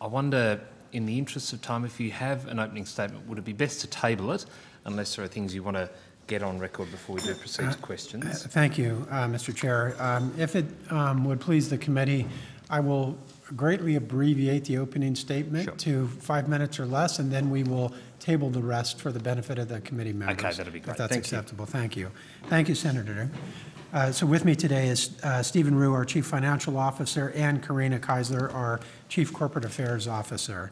I wonder, in the interest of time, if you have an opening statement, would it be best to table it, unless there are things you want to get on record before we do proceed to questions? Thank you, Mr. Chair. If it would please the committee, I will greatly abbreviate the opening statement to 5 minutes or less, and then we will table the rest for the benefit of the committee members. Okay, that'd be great. If that's acceptable. You. Thank you. Thank you, Senator. So with me today is Stephen Rue, our Chief Financial Officer, and Karina Keisler, our Chief Corporate Affairs Officer.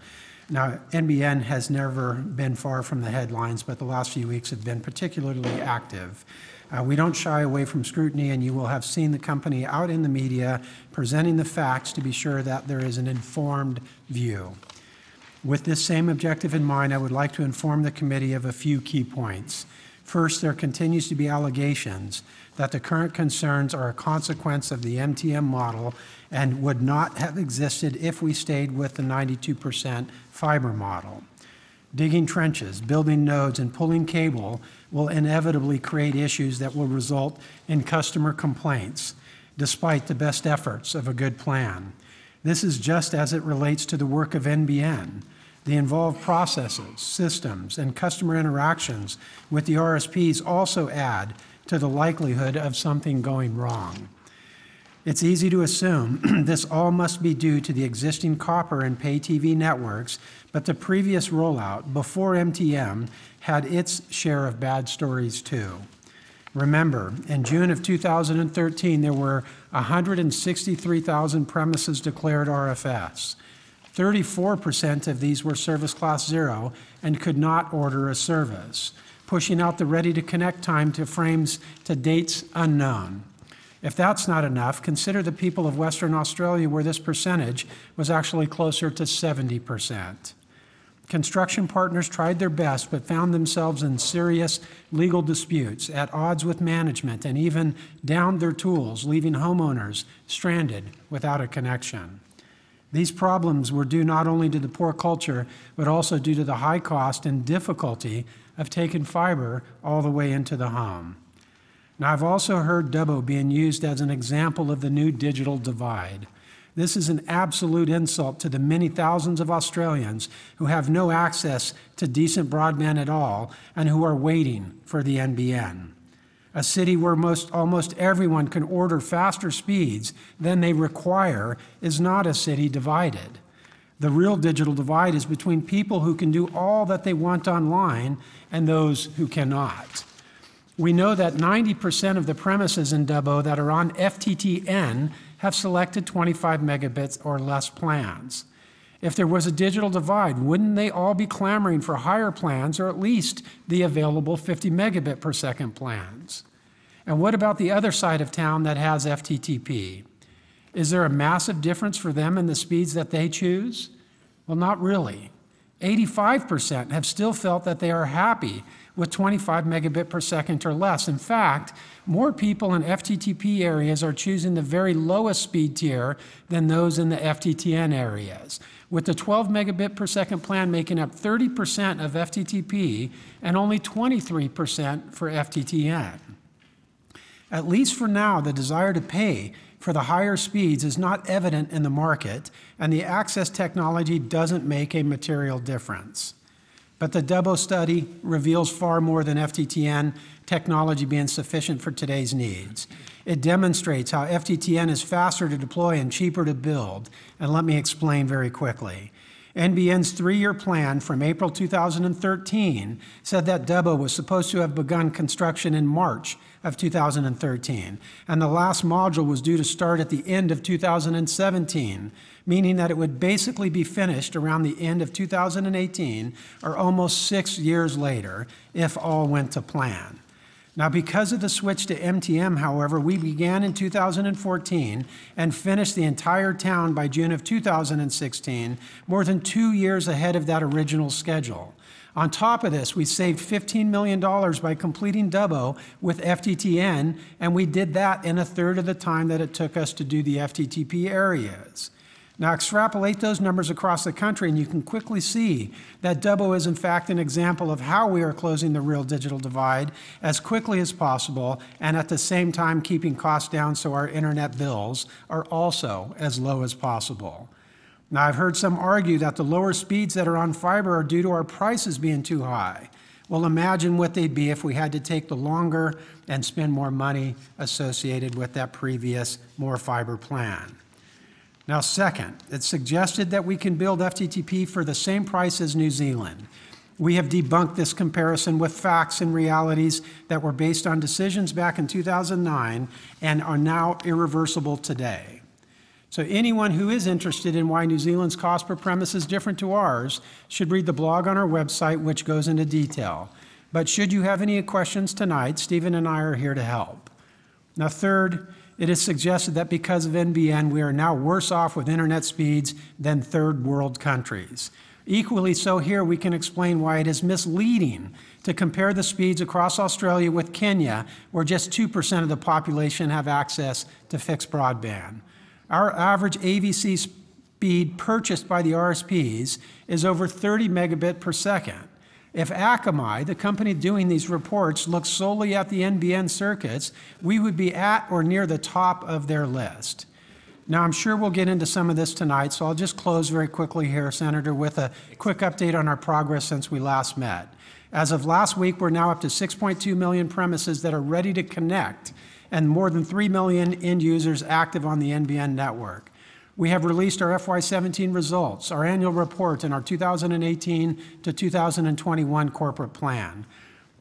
Now, NBN has never been far from the headlines, but the last few weeks have been particularly active. We don't shy away from scrutiny, and you will have seen the company out in the media presenting the facts to be sure that there is an informed view. With this same objective in mind, I would like to inform the committee of a few key points. First, there continues to be allegations that the current concerns are a consequence of the MTM model and would not have existed if we stayed with the 92% fiber model. Digging trenches, building nodes, and pulling cable will inevitably create issues that will result in customer complaints, despite the best efforts of a good plan. This is just as it relates to the work of NBN. The involved processes, systems, and customer interactions with the RSPs also add to the likelihood of something going wrong. It's easy to assume this all must be due to the existing copper and pay TV networks, but the previous rollout, before MTM, had its share of bad stories too. Remember, in June of 2013, there were 163,000 premises declared RFS. 34% of these were Service Class 0 and could not order a service, pushing out the ready-to-connect time to frames to dates unknown. If that's not enough, consider the people of Western Australia, where this percentage was actually closer to 70%. Construction partners tried their best but found themselves in serious legal disputes, at odds with management, and even downed their tools, leaving homeowners stranded without a connection. These problems were due not only to the poor culture, but also due to the high cost and difficulty of taking fiber all the way into the home. Now, I've also heard Dubbo being used as an example of the new digital divide. This is an absolute insult to the many thousands of Australians who have no access to decent broadband at all and who are waiting for the NBN. A city where almost everyone can order faster speeds than they require is not a city divided. The real digital divide is between people who can do all that they want online and those who cannot. We know that 90% of the premises in Dubbo that are on FTTN have selected 25 megabits or less plans. If there was a digital divide, wouldn't they all be clamoring for higher plans, or at least the available 50 megabit per second plans? And what about the other side of town that has FTTP? Is there a massive difference for them in the speeds that they choose? Well, not really. 85% have still felt that they are happy with 25 megabit per second or less. In fact, more people in FTTP areas are choosing the very lowest speed tier than those in the FTTN areas, with the 12 megabit per second plan making up 30% of FTTP and only 23% for FTTN. At least for now, the desire to pay for the higher speeds is not evident in the market, and the access technology doesn't make a material difference. But the Dubbo study reveals far more than FTTN technology being sufficient for today's needs. It demonstrates how FTTN is faster to deploy and cheaper to build, and let me explain very quickly. NBN's 3-year plan from April 2013 said that Dubbo was supposed to have begun construction in March of 2013, and the last module was due to start at the end of 2017, meaning that it would basically be finished around the end of 2018, or almost 6 years later, if all went to plan. Now, because of the switch to MTM, however, we began in 2014 and finished the entire town by June of 2016, more than 2 years ahead of that original schedule. On top of this, we saved $15 million by completing Dubbo with FTTN, and we did that in a third of the time that it took us to do the FTTP areas. Now extrapolate those numbers across the country and you can quickly see that Dubbo is in fact an example of how we are closing the real digital divide as quickly as possible and at the same time keeping costs down so our internet bills are also as low as possible. Now, I've heard some argue that the lower speeds that are on fiber are due to our prices being too high. Well, imagine what they'd be if we had to take the longer and spend more money associated with that previous more fiber plan. Now, second, it's suggested that we can build FTTP for the same price as New Zealand. We have debunked this comparison with facts and realities that were based on decisions back in 2009 and are now irreversible today. So anyone who is interested in why New Zealand's cost per premise is different to ours should read the blog on our website, which goes into detail. But should you have any questions tonight, Stephen and I are here to help. Now, third, it is suggested that because of NBN, we are now worse off with internet speeds than third world countries. Equally so here, we can explain why it is misleading to compare the speeds across Australia with Kenya, where just 2% of the population have access to fixed broadband. Our average AVC speed purchased by the RSPs is over 30 megabit per second. If Akamai, the company doing these reports, looks solely at the NBN circuits, we would be at or near the top of their list. Now, I'm sure we'll get into some of this tonight, so I'll just close very quickly here, Senator, with a quick update on our progress since we last met. As of last week, we're now up to 6.2 million premises that are ready to connect, and more than 3 million end users active on the NBN network. We have released our FY17 results, our annual report, and our 2018 to 2021 corporate plan.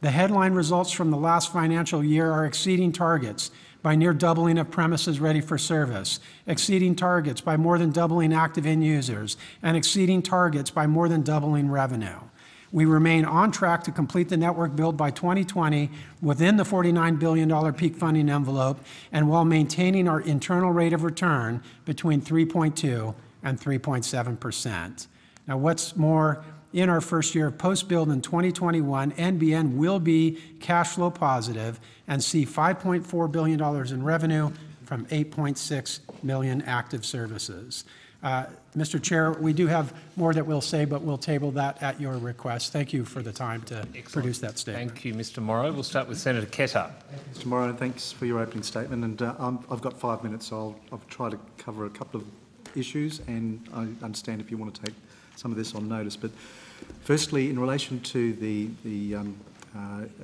The headline results from the last financial year are exceeding targets by near doubling of premises ready for service, exceeding targets by more than doubling active end users, and exceeding targets by more than doubling revenue. We remain on track to complete the network build by 2020 within the $49 billion peak funding envelope and while maintaining our internal rate of return between 3.2 and 3.7%. Now, what's more, in our first year of post-build in 2021, NBN will be cash flow positive and see $5.4 billion in revenue from 8.6 million active services. Mr. Chair, we do have more that we'll say, but we'll table that at your request. Thank you for the time to produce that statement. Thank you, Mr. Morrow. We'll start with Senator Ketter. Mr. Morrow, thanks for your opening statement. And I've got 5 minutes, so I'll try to cover a couple of issues, and I understand if you want to take some of this on notice. But firstly, in relation to the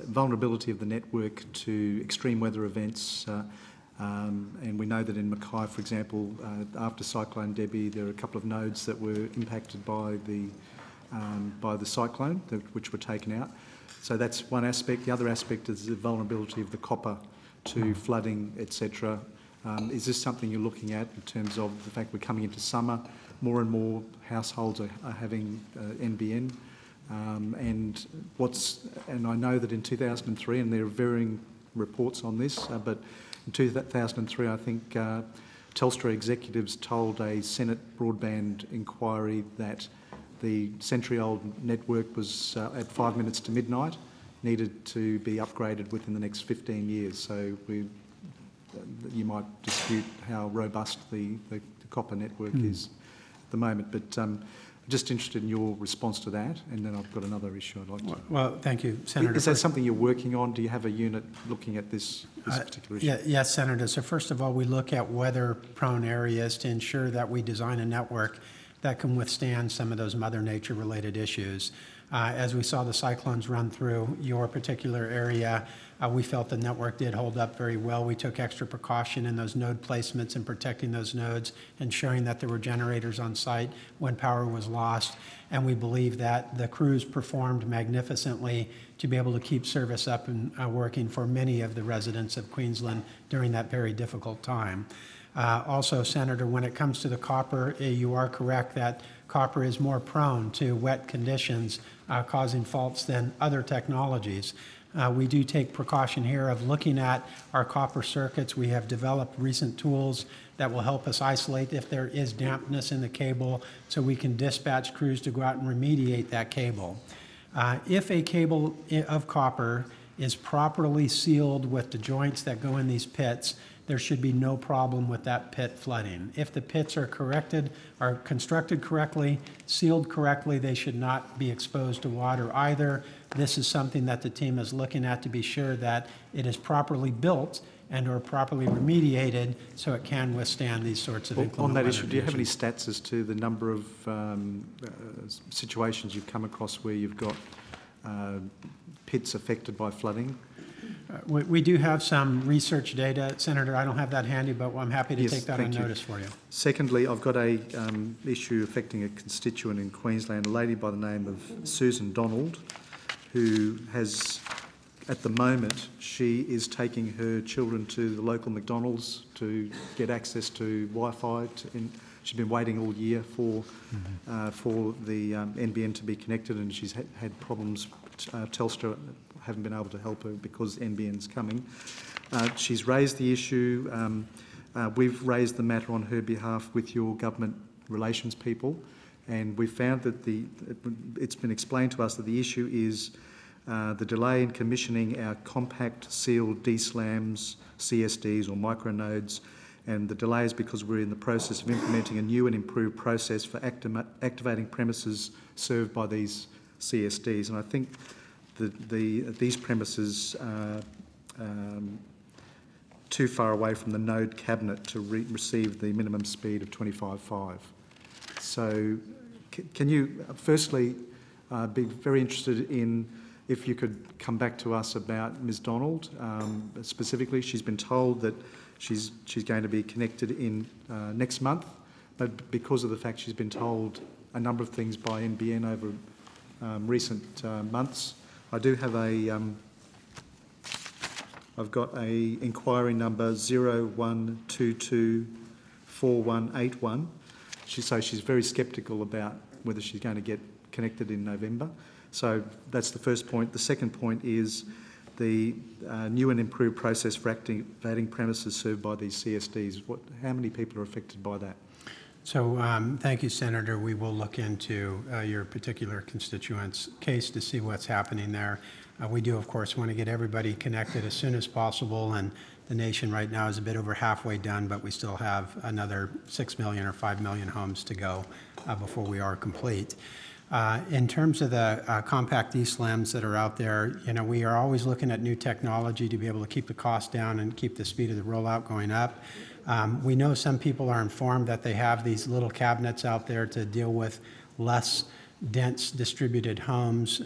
vulnerability of the network to extreme weather events, and we know that in Mackay, for example, after Cyclone Debbie, there are a couple of nodes that were impacted by the cyclone, which were taken out. So that's one aspect. The other aspect is the vulnerability of the copper to flooding, etc. Is this something you're looking at in terms of the fact we're coming into summer? More and more households are having NBN. And I know that in 2003, and there are varying reports on this, but in 2003, I think Telstra executives told a Senate broadband inquiry that the century-old network was at 5 minutes to midnight, needed to be upgraded within the next 15 years. So you might dispute how robust the copper network is at the moment. But I'm just interested in your response to that, and then I've got another issue I'd like to... Well, thank you, Senator. Is that something you're working on? Do you have a unit looking at this particular issue? Yes, Senator. So first of all, we look at weather-prone areas to ensure that we design a network that can withstand some of those Mother Nature-related issues. As we saw the cyclones run through your particular area, we felt the network did hold up very well. We took extra precaution in those node placements and protecting those nodes, ensuring that there were generators on site when power was lost. And we believe that the crews performed magnificently to be able to keep service up and working for many of the residents of Queensland during that very difficult time. Also, Senator, when it comes to the copper, you are correct that copper is more prone to wet conditions causing faults than other technologies. We do take precaution here of looking at our copper circuits. We have developed recent tools that will help us isolate if there is dampness in the cable so we can dispatch crews to go out and remediate that cable. If a cable of copper is properly sealed with the joints that go in these pits, there should be no problem with that pit flooding. If the pits are constructed correctly, sealed correctly, they should not be exposed to water either. This is something that the team is looking at to be sure that it is properly built and or properly remediated so it can withstand these sorts of inclement On that weather issue, do you have any conditions. stats as to the number of situations you've come across where you've got pits affected by flooding? We do have some research data, Senator. I don't have that handy, but I'm happy to Yes, take that on thank you. notice for you. Secondly, I've got a issue affecting a constituent in Queensland, a lady by the name of Susan Donald, who has, at the moment, she is taking her children to the local McDonald's to get access to Wi-Fi. She's been waiting all year for the NBN to be connected, and she's had problems. Telstra haven't been able to help her because NBN's coming. She's raised the issue. We've raised the matter on her behalf with your government relations people, and we found that it's been explained to us that the issue is the delay in commissioning our compact sealed DSLAMs, CSDs or micronodes, and the delay is because we're in the process of implementing a new and improved process for activating premises served by these CSDs. And I think these premises are too far away from the node cabinet to receive the minimum speed of 25.5. So can you firstly be very interested in if you could come back to us about Ms Donald specifically. She's been told that she's going to be connected in next month, but because of the fact she's been told a number of things by NBN over recent months, I do have I've got a inquiry number 01224181. So she's very sceptical about whether she's going to get connected in November. So that's the first point. The second point is the new and improved process for activating premises served by these CSDs. How many people are affected by that? So thank you, Senator. We will look into your particular constituent's case to see what's happening there. We do, of course, want to get everybody connected as soon as possible, and the nation right now is a bit over halfway done, but we still have another 6 million or 5 million homes to go before we are complete. In terms of the compact DSLAMs that are out there, we are always looking at new technology to be able to keep the cost down and keep the speed of the rollout going up. We know some people are informed that they have these little cabinets out there to deal with less dense distributed homes.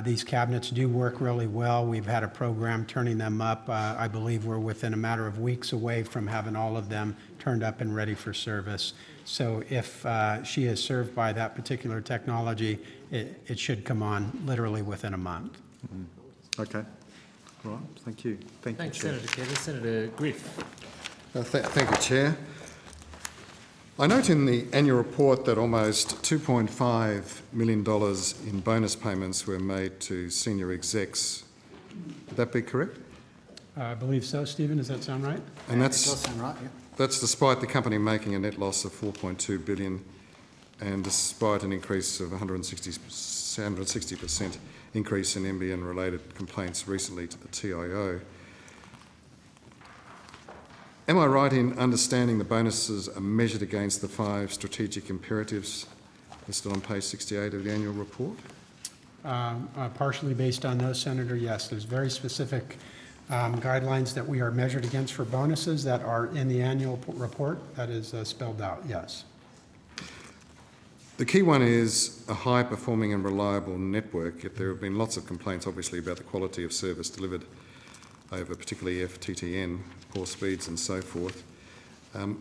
These cabinets do work really well. We've had a program turning them up. I believe we're within a matter of weeks away from having all of them turned up and ready for service. So if she is served by that particular technology, it should come on literally within a month. Mm-hmm. Okay. All right. Thank you. Thanks, Senator Keller. Senator Griff. Thank you, Chair. I note in the annual report that almost $2.5 million in bonus payments were made to senior execs. Would that be correct? I believe so, Stephen. Does that sound right? And It does sound right, yeah. That's despite the company making a net loss of $4.2 billion and despite an increase of 160% increase in NBN-related complaints recently to the TIO. Am I right in understanding the bonuses are measured against the 5 strategic imperatives listed on page 68 of the annual report? Partially based on those, Senator, yes. There's very specific guidelines that we are measured against for bonuses that are in the annual report that is spelled out, yes. The key one is a high-performing and reliable network, yet there have been lots of complaints, obviously, about the quality of service delivered over particularly FTTN, poor speeds and so forth.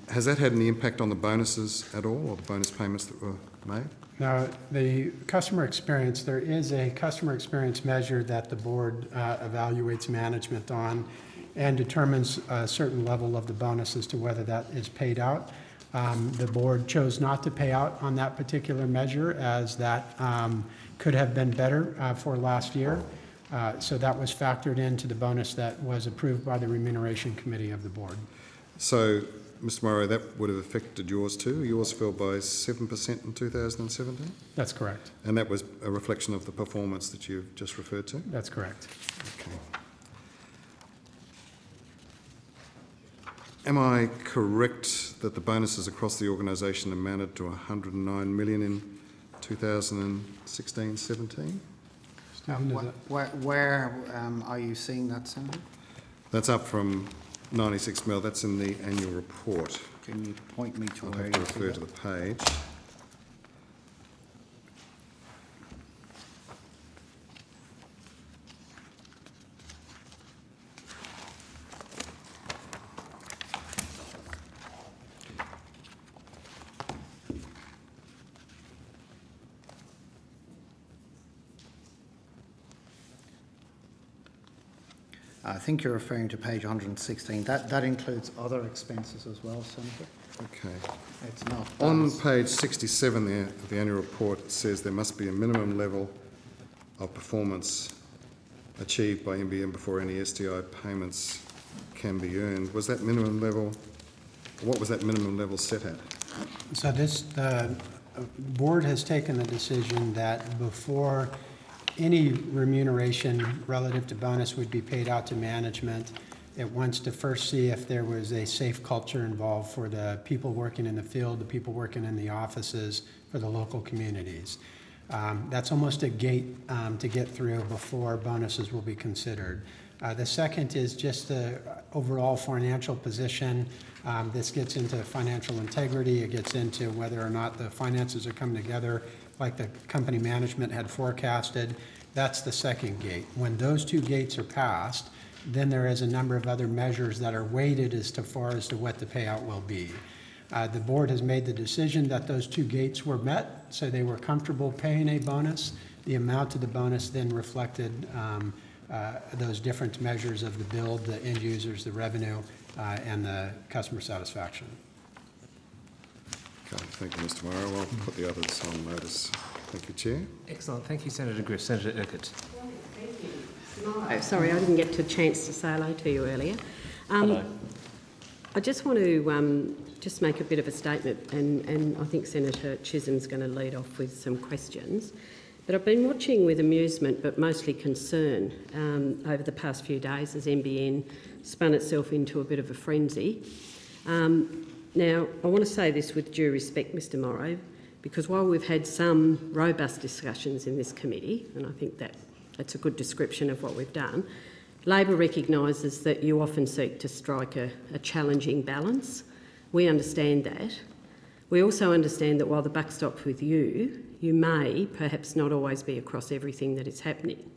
Has that had any impact on the bonuses at all, or the bonus payments that were made? Now, the customer experience, there is a customer experience measure that the board evaluates management on and determines a certain level of the bonus as to whether that is paid out. The board chose not to pay out on that particular measure, as that could have been better for last year. So that was factored into the bonus that was approved by the Remuneration Committee of the board. So, Mr Morrow, that would have affected yours too? Yours fell by 7% in 2017? That's correct. And that was a reflection of the performance that you've just referred to? That's correct. Okay. Am I correct that the bonuses across the organisation amounted to $109 million in 2016-17? Stephen, Where are you seeing that, Senator? That's up from 96 mil. That's in the annual report. Can you point me to I'll where have to you see refer to that? the page. I think you're referring to page 116. That includes other expenses as well, Senator. Okay. It's not. On page 67 there, of the annual report, it says there must be a minimum level of performance achieved by NBN before any STI payments can be earned. Was that minimum level, what was that minimum level set at? So the board has taken the decision that before any remuneration relative to bonus would be paid out to management, it wants to first see if there was a safe culture involved for the people working in the field, the people working in the offices, for the local communities. That's almost a gate to get through before bonuses will be considered. The second is just the overall financial position. This gets into financial integrity. It gets into whether or not the finances are coming together like the company management had forecasted. That's the second gate. When those two gates are passed, then there is a number of other measures that are weighted as far as to what the payout will be. The board has made the decision that those two gates were met, so they were comfortable paying a bonus. The amount of the bonus then reflected those different measures of the build, the end users, the revenue, and the customer satisfaction. Okay, thank you, Mr. Morrow. I'll put the others on notice. Thank you, Chair. Excellent. Thank you, Senator Griff. Senator Urquhart. Oh, sorry, I didn't get a chance to say hello to you earlier. Hello. I just want to just make a bit of a statement, and I think Senator Chisholm's going to lead off with some questions. But I've been watching with amusement, but mostly concern, over the past few days as NBN spun itself into a bit of a frenzy. Now, I want to say this with due respect, Mr Morrow, because while we've had some robust discussions in this committee, and I think that's a good description of what we've done, Labor recognises that you often seek to strike a challenging balance. We understand that. We also understand that while the buck stops with you, you may perhaps not always be across everything that is happening.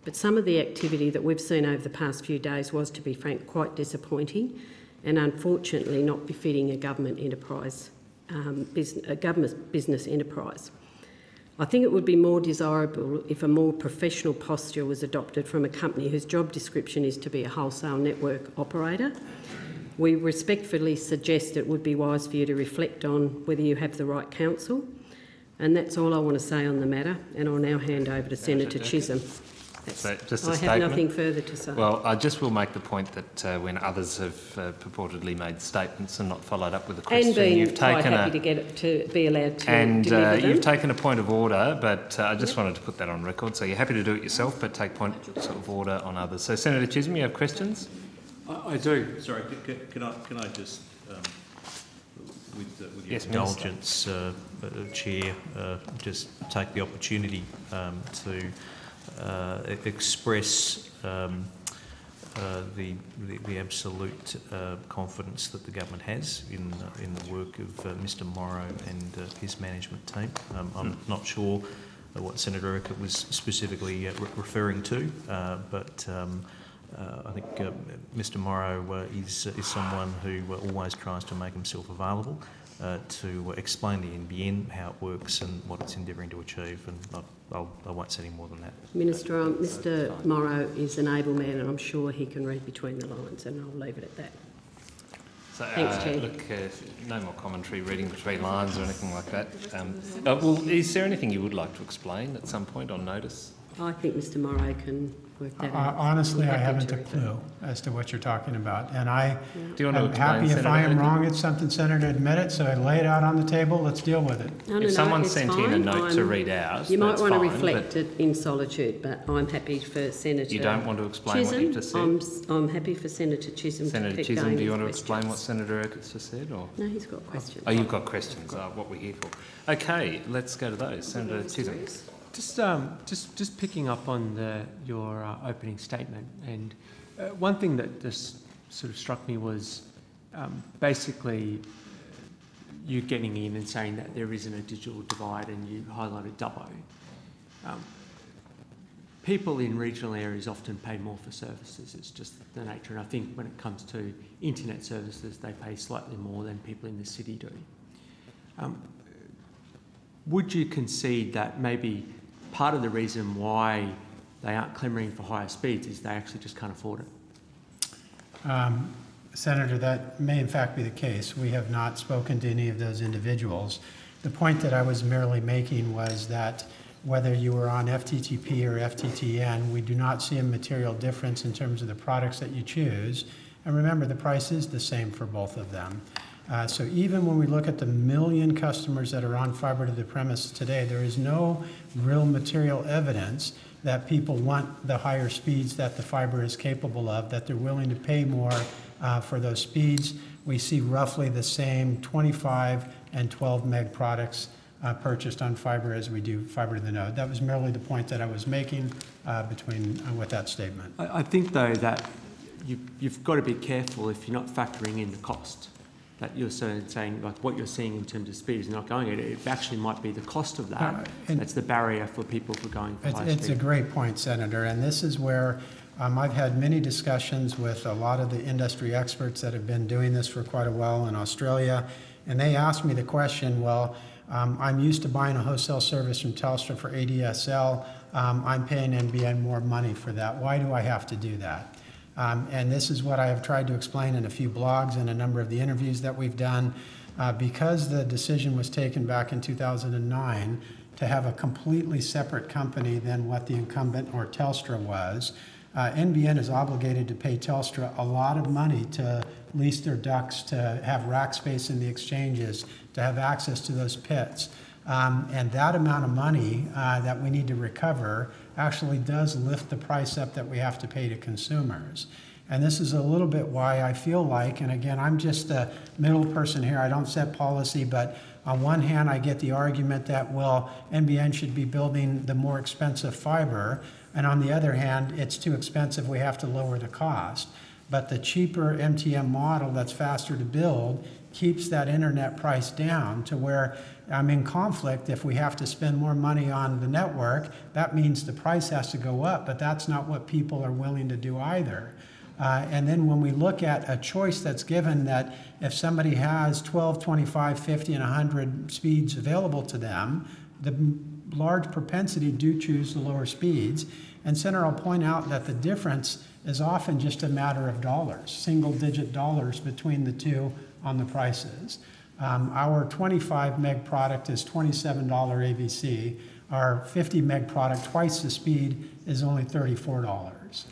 But some of the activity that we've seen over the past few days was, to be frank, quite disappointing and unfortunately not befitting a government enterprise, a government business enterprise. I think it would be more desirable if a more professional posture was adopted from a company whose job description is to be a wholesale network operator. We respectfully suggest it would be wise for you to reflect on whether you have the right counsel. And that's all I want to say on the matter, and I'll now hand over to Senator Chisholm. So just a I statement. have nothing further to say. Well, I just will make the point that when others have purportedly made statements and not followed up with a question, and being you've quite taken happy to get it to be allowed to deliver them. You've taken a point of order, but I just wanted to put that on record. So you're happy to do it yourself, but take point of order on others. So Senator Chisholm, you have questions? I do. Sorry, can I just, with your Yes, indulgence, Chair, just take the opportunity to express the absolute confidence that the government has in the work of Mr Morrow and his management team. I'm not sure what Senator Urquhart was specifically referring to, but I think Mr Morrow is someone who always tries to make himself available to explain the NBN, how it works and what it's endeavouring to achieve, and I won't say any more than that. Minister, Mr Morrow is an able man and I'm sure he can read between the lines, and I'll leave it at that. So, Thanks, Chair. Look, no more commentary, reading between lines or anything like that. Well, is there anything you would like to explain at some point on notice? I think Mr Morrow can work that out. Honestly, I'm I happy haven't to a read that. clue as to what you're talking about. And I Do you want to am explain, happy if Senator I am Urquhart? wrong. It's something Senator admitted, so I lay it out on the table. Let's deal with it. No, If someone it's sent in a fine. note to read out, You might that's want to fine, reflect but it in solitude, but I'm happy for Senator you don't want to explain what you've just said? I'm happy for Senator Chisholm Senator to keep Chisholm, going do you with want to explain what questions. Senator Urquhart's just said? Or? No, he's got questions. Oh, you've got questions. What we're here for. Okay, let's go to those. Senator Chisholm. Just picking up on your opening statement, and One thing that just sort of struck me was basically you getting in and saying that there isn't a digital divide, and you highlighted Dubbo. People in regional areas often pay more for services. It's just the nature. And I think when it comes to internet services, they pay slightly more than people in the city do. Would you concede that maybe part of the reason why they aren't clamouring for higher speeds is they actually just can't afford it? Senator, that may in fact be the case. We have not spoken to any of those individuals. The point that I was merely making was that whether you were on FTTP or FTTN, we do not see a material difference in terms of the products that you choose. And remember, the price is the same for both of them. So even when we look at the 1 million customers that are on fibre to the premise today, there is no real material evidence that people want the higher speeds that the fibre is capable of, that they're willing to pay more for those speeds. We see roughly the same 25 and 12 meg products purchased on fibre as we do fibre to the node. That was merely the point that I was making with that statement. I think, though, that you've got to be careful if you're not factoring in the cost. That you're saying, like, what you're seeing in terms of speed is not going at it. It actually might be the cost of that. That's the barrier for people for going for high speed. It's a great point, Senator, and this is where I've had many discussions with a lot of the industry experts that have been doing this for quite a while in Australia, and they asked me the question, well, I'm used to buying a wholesale service from Telstra for ADSL. I'm paying NBN more money for that. Why do I have to do that? And this is what I have tried to explain in a few blogs and a number of the interviews that we've done. Because the decision was taken back in 2009 to have a completely separate company than what the incumbent or Telstra was, NBN is obligated to pay Telstra a lot of money to lease their ducts, to have rack space in the exchanges, to have access to those pits. And that amount of money that we need to recover actually does lift the price up that we have to pay to consumers. And this is a little bit why I feel like, and again, I'm just a middle person here, I don't set policy, but on one hand, I get the argument that, well, NBN should be building the more expensive fiber, and on the other hand, it's too expensive, we have to lower the cost. But the cheaper MTM model that's faster to build keeps that internet price down to where I'm in conflict. If we have to spend more money on the network, that means the price has to go up, but that's not what people are willing to do either. And then when we look at a choice that's given, that if somebody has 12, 25, 50, and 100 speeds available to them, the large propensity do choose the lower speeds. And Senator, I'll point out that the difference is often just a matter of dollars, single-digit dollars between the two on the prices. Our 25 meg product is $27 AVC. Our 50 meg product, twice the speed, is only $34.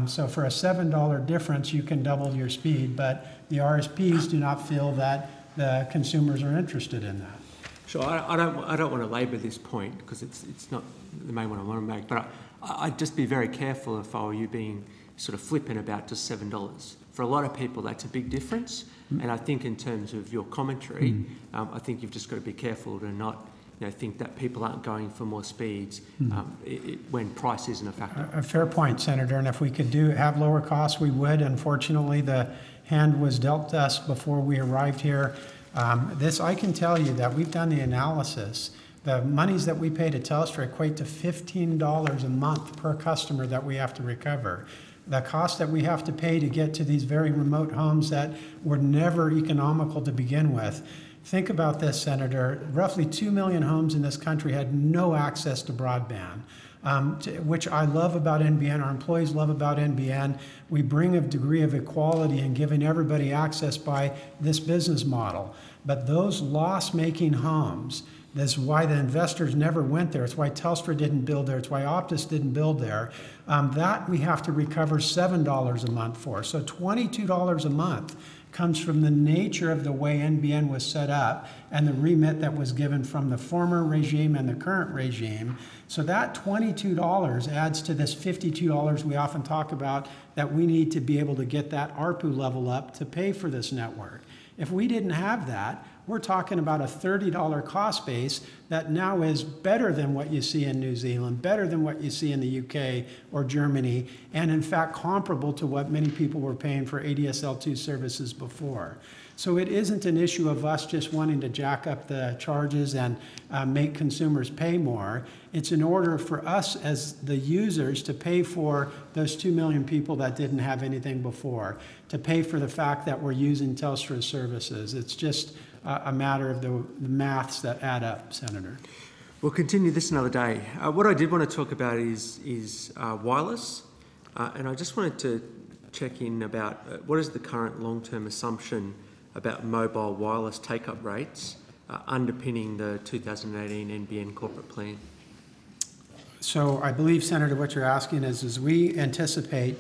So for a $7 difference, you can double your speed, but the RSPs do not feel that the consumers are interested in that. Sure, I don't want to labour this point because it's not the main one I want to make, but I'd just be very careful if I were you being sort of flippant about just $7. For a lot of people, that's a big difference. And I think in terms of your commentary, I think you've just got to be careful to not think that people aren't going for more speeds when price isn't a factor. A fair point, Senator, and if we could have lower costs, we would. Unfortunately, the hand was dealt us before we arrived here. I can tell you that we've done the analysis. The monies that we pay to Telstra equate to $15 a month per customer that we have to recover. The cost that we have to pay to get to these very remote homes that were never economical to begin with. Think about this, Senator. Roughly 2 million homes in this country had no access to broadband, which I love about NBN. Our employees love about NBN. We bring a degree of equality in giving everybody access by this business model. But those loss-making homes, that's why the investors never went there. It's why Telstra didn't build there. It's why Optus didn't build there. That we have to recover $7 a month for. So $22 a month comes from the nature of the way NBN was set up and the remit that was given from the former regime and the current regime. So that $22 adds to this $52 we often talk about that we need to be able to get that ARPU level up to pay for this network. If we didn't have that, we're talking about a $30 cost base that now is better than what you see in New Zealand, better than what you see in the UK or Germany, and in fact comparable to what many people were paying for ADSL2 services before. So it isn't an issue of us just wanting to jack up the charges and make consumers pay more. It's in order for us as the users to pay for those 2 million people that didn't have anything before, to pay for the fact that we're using Telstra's services. It's just a matter of the maths that add up, Senator. We'll continue this another day. What I did want to talk about is wireless, and I just wanted to check in about what is the current long-term assumption about mobile wireless take-up rates underpinning the 2018 NBN corporate plan. So I believe, Senator, what you're asking is we anticipate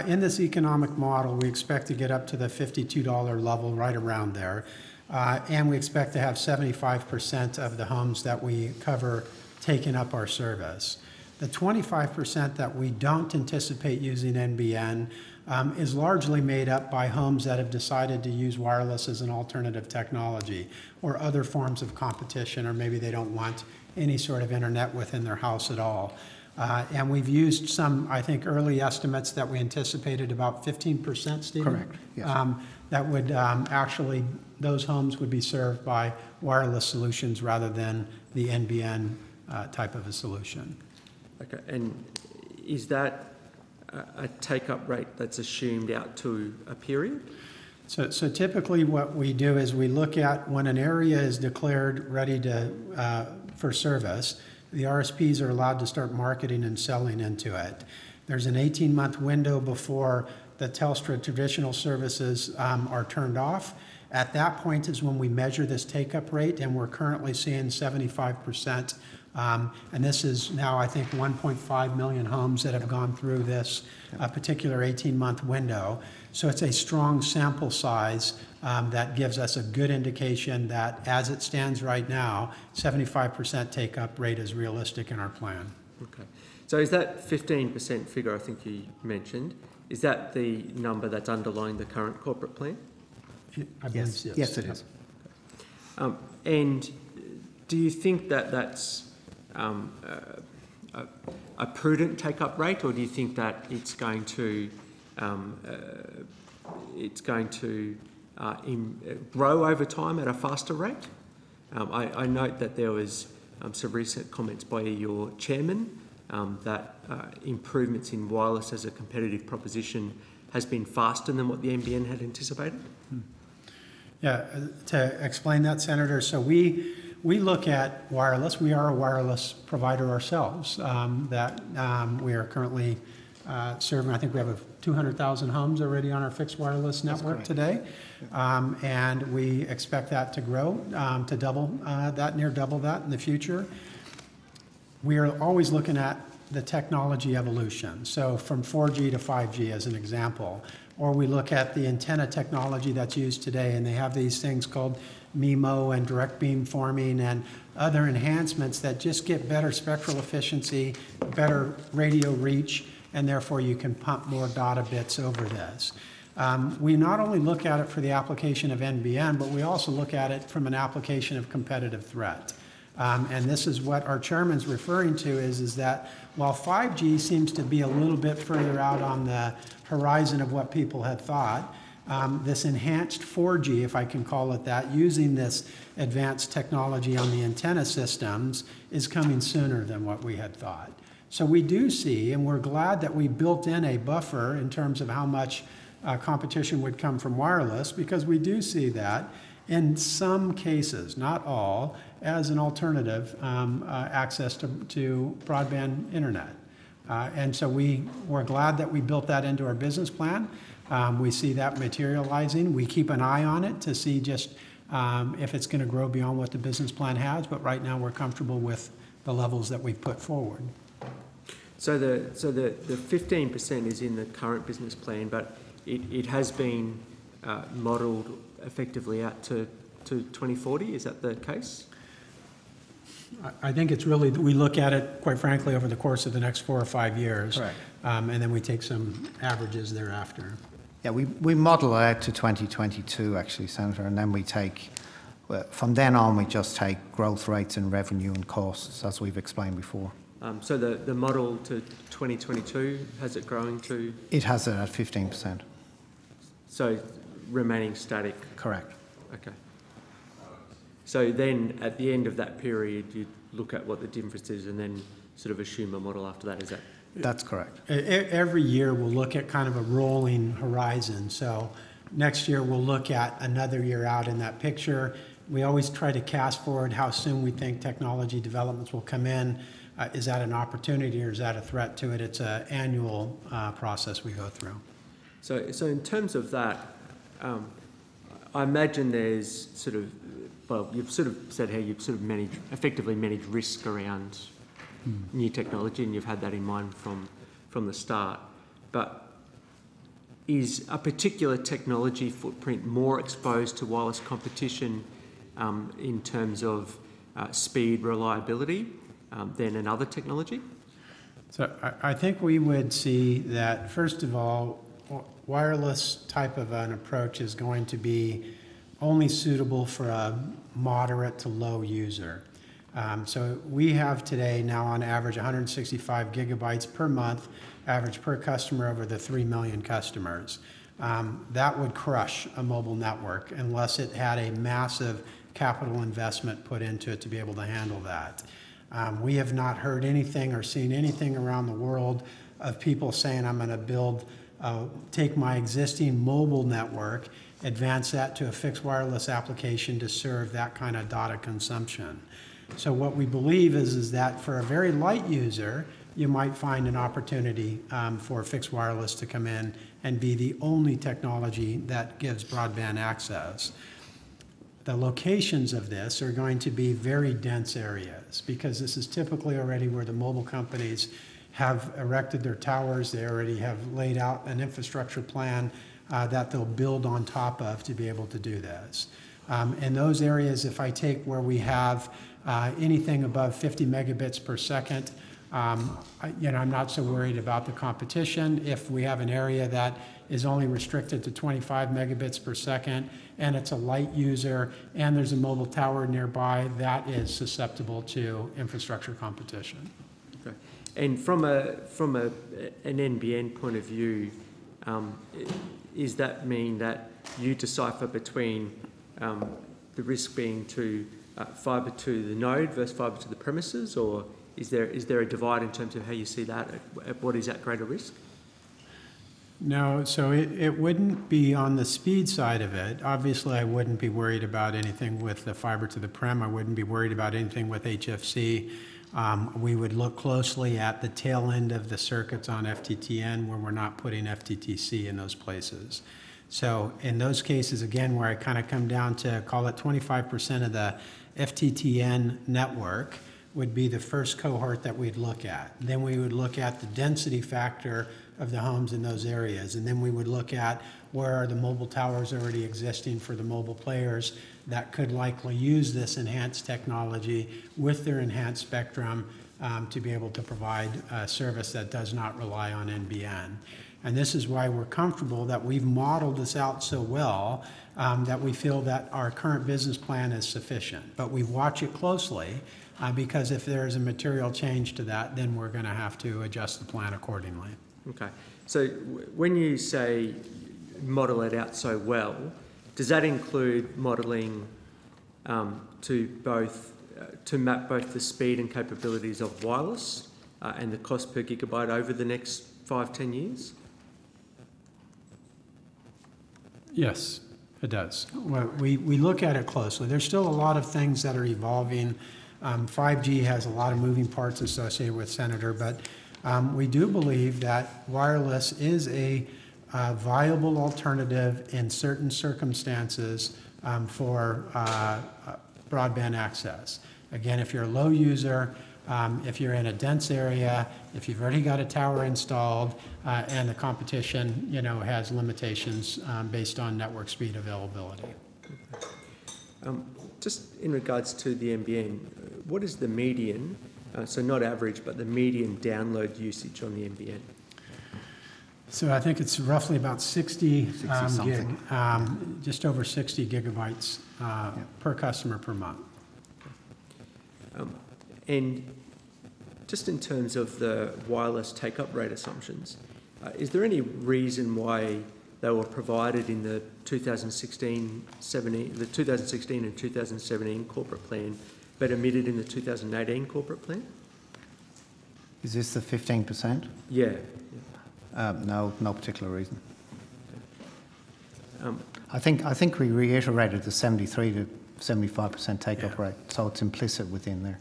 in this economic model, we expect to get up to the $52 level, right around there. And we expect to have 75% of the homes that we cover taking up our service. The 25% that we don't anticipate using NBN is largely made up by homes that have decided to use wireless as an alternative technology or other forms of competition, or maybe they don't want any sort of internet within their house at all. And we've used some, I think, early estimates that we anticipated about 15%, Stephen? Correct, yes. That would actually, those homes would be served by wireless solutions rather than the NBN type of a solution. Okay, and is that a take-up rate that's assumed out to a period? So typically what we do is we look at when an area is declared ready to, for service, the RSPs are allowed to start marketing and selling into it. There's an 18-month window before the Telstra traditional services are turned off. At that point is when we measure this take-up rate, and we're currently seeing 75%. And this is now, I think, 1.5 million homes that have gone through this particular 18-month window. So it's a strong sample size that gives us a good indication that, as it stands right now, 75% take-up rate is realistic in our plan. Okay. So is that 15% figure I think you mentioned, is that the number that's underlying the current corporate plan? I believe yes. Yes, it is. And do you think that that's a prudent take-up rate, or do you think that it's going to grow over time at a faster rate? I note that there was some recent comments by your chairman that improvements in wireless as a competitive proposition has been faster than what the NBN had anticipated. Yeah, to explain that, Senator, so we look at wireless. We are a wireless provider ourselves that we are currently serving. I think we have 200,000 homes already on our fixed wireless network today. And we expect that to grow to double that, near double that in the future. We are always looking at the technology evolution. So from 4G to 5G as an example, or we look at the antenna technology that's used today, and they have these things called MIMO and direct beam forming and other enhancements that just get better spectral efficiency, better radio reach, and therefore you can pump more data bits over this. We not only look at it for the application of NBN, but we also look at it from an application of competitive threat. And this is what our chairman's referring to is that while 5G seems to be a little bit further out on the horizon of what people had thought, this enhanced 4G, if I can call it that, using this advanced technology on the antenna systems is coming sooner than what we had thought. So we do see, and we're glad that we built in a buffer in terms of how much competition would come from wireless, because we do see that in some cases, not all, as an alternative access to broadband internet. And so we're glad that we built that into our business plan. We see that materializing. We keep an eye on it to see just if it's going to grow beyond what the business plan has, but right now we're comfortable with the levels that we've put forward. So the 15% is in the current business plan, but it has been modelled effectively out to 2040. Is that the case? I think it's really, we look at it, quite frankly, over the course of the next 4 or 5 years. Correct. And then we take some averages thereafter. Yeah, we model out to 2022, actually, Senator, and then we take From then on, we just take growth rates in revenue and costs, as we've explained before. So the model to 2022, has it growing to? It has it at 15%. So remaining static? Correct. Okay. So then at the end of that period, you look at what the difference is and then sort of assume a model after that, is that? That's correct. Every year we'll look at kind of a rolling horizon. So next year we'll look at another year out in that picture. We always try to cast forward how soon we think technology developments will come in. Is that an opportunity or is that a threat to it? It's an annual process we go through. So in terms of that, I imagine there's sort of, well, you've sort of said how you've sort of effectively managed risk around new technology, and you've had that in mind from the start. But is a particular technology footprint more exposed to wireless competition in terms of speed, reliability than another technology? So I think we would see that, first of all, wireless type of an approach is going to be only suitable for a moderate to low user. So we have today now on average 165 gigabytes per month, average per customer over the 3 million customers. That would crush a mobile network unless it had a massive capital investment put into it to be able to handle that. We have not heard anything or seen anything around the world of people saying, I'm going to build, take my existing mobile network, advance that to a fixed wireless application to serve that kind of data consumption. So what we believe is that for a very light user, you might find an opportunity for fixed wireless to come in and be the only technology that gives broadband access. The locations of this are going to be very dense areas because this is typically already where the mobile companies have erected their towers. They already have laid out an infrastructure plan that they'll build on top of to be able to do this. In those areas, if I take where we have anything above 50 megabits per second, I'm not so worried about the competition. If we have an area that is only restricted to 25 megabits per second and it's a light user and there's a mobile tower nearby, that is susceptible to infrastructure competition. Okay. And from an NBN point of view, does that mean that you decipher between the risk being to fibre to the node versus fibre to the premises, or is there a divide in terms of how you see that? What is at greater risk? No, so it wouldn't be on the speed side of it. Obviously, I wouldn't be worried about anything with the fibre to the prem. I wouldn't be worried about anything with HFC. We would look closely at the tail end of the circuits on FTTN where we're not putting FTTC in those places. So in those cases, again, where I kind of come down to call it 25% of the FTTN network would be the first cohort that we'd look at. Then we would look at the density factor of the homes in those areas. And then we would look at where are the mobile towers already existing for the mobile players that could likely use this enhanced technology with their enhanced spectrum to be able to provide a service that does not rely on NBN. And this is why we're comfortable that we've modeled this out so well that we feel that our current business plan is sufficient. But we watch it closely because if there is a material change to that, then we're going to have to adjust the plan accordingly. Okay. So when you say model it out so well, does that include modelling to map both the speed and capabilities of wireless and the cost per gigabyte over the next 5-10 years? Yes, it does. We look at it closely. There's still a lot of things that are evolving. 5G has a lot of moving parts associated with Senator, but we do believe that wireless is a viable alternative in certain circumstances for broadband access. Again, if you're a low user, if you're in a dense area, if you've already got a tower installed, and the competition, has limitations based on network speed availability. Just in regards to the NBN, what is the median, so not average, but the median download usage on the NBN? So I think it's roughly about 60 something. just over 60 gigabytes per customer per month. And just in terms of the wireless take-up rate assumptions, is there any reason why they were provided in the 2016 and 2017 corporate plan, but omitted in the 2018 corporate plan? Is this the 15%? Yeah. No particular reason. I think we reiterated the 73 to 75% take-up rate, so it's implicit within there.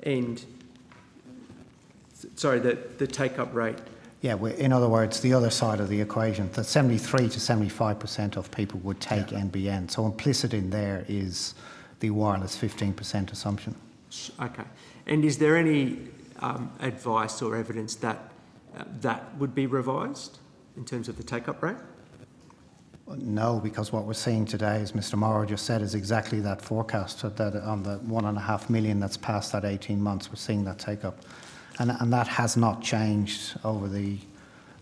And sorry, the take-up rate. Yeah, in other words, the other side of the equation, the 73 to 75% of people would take NBN. So implicit in there is the wireless 15% assumption. Okay. And is there any advice or evidence that that would be revised in terms of the take-up rate? No, because what we're seeing today, as Mr. Morrow just said, is exactly that forecast, that on the 1.5 million that's past that 18 months, we're seeing that take-up. And that has not changed over the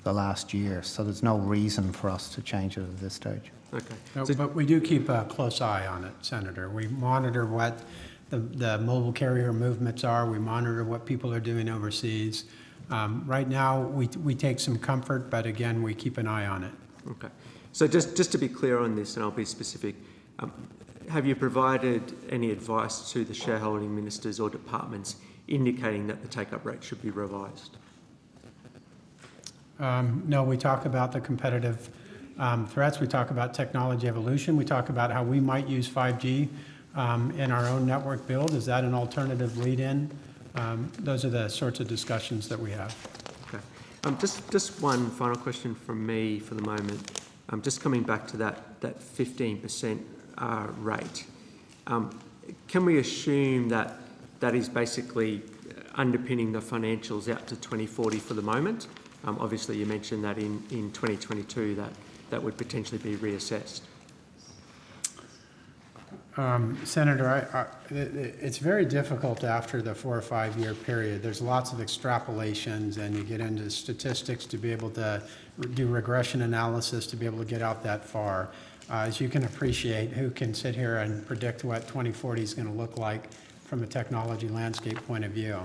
last year, so there's no reason for us to change it at this stage. Okay. No, So- but we do keep a close eye on it, Senator. We monitor what the mobile carrier movements are. We monitor what people are doing overseas. Right now, we take some comfort, but again, we keep an eye on it. Okay. So just to be clear on this, and I'll be specific, have you provided any advice to the shareholding ministers or departments indicating that the take-up rate should be revised? No, we talk about the competitive threats. We talk about technology evolution. We talk about how we might use 5G in our own network build. Is that an alternative lead-in? Those are the sorts of discussions that we have. Okay. Just one final question from me for the moment. Just coming back to that 15% rate. Can we assume that that is basically underpinning the financials out to 2040 for the moment? Obviously, you mentioned that in 2022 that would potentially be reassessed. Senator, it's very difficult after the 4 or 5 year period. There's lots of extrapolations, and you get into statistics to be able to do regression analysis to be able to get out that far. As you can appreciate, who can sit here and predict what 2040 is going to look like from a technology landscape point of view?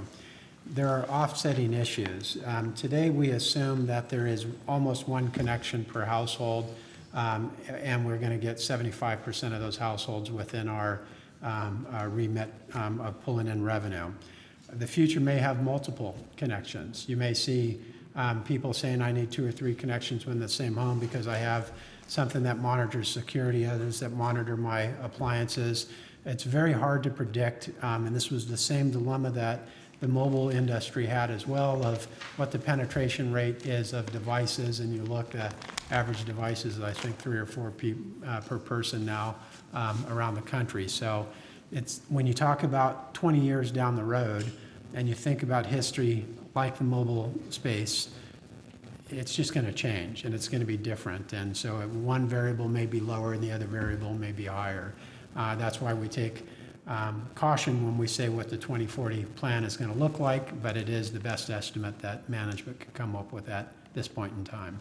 There are offsetting issues. Today, we assume that there is almost one connection per household. And we're going to get 75% of those households within our remit of pulling in revenue. The future may have multiple connections. You may see people saying, I need 2 or 3 connections within the same home because I have something that monitors security, others that monitor my appliances. It's very hard to predict, and this was the same dilemma that the mobile industry had as well, of what the penetration rate is of devices, and you look at average devices, I think 3 or 4 per person now around the country. So it's when you talk about 20 years down the road and you think about history like the mobile space, it's just going to change and it's going to be different. And so one variable may be lower and the other variable may be higher. That's why we take caution when we say what the 2040 plan is going to look like, but it is the best estimate that management can come up with at this point in time.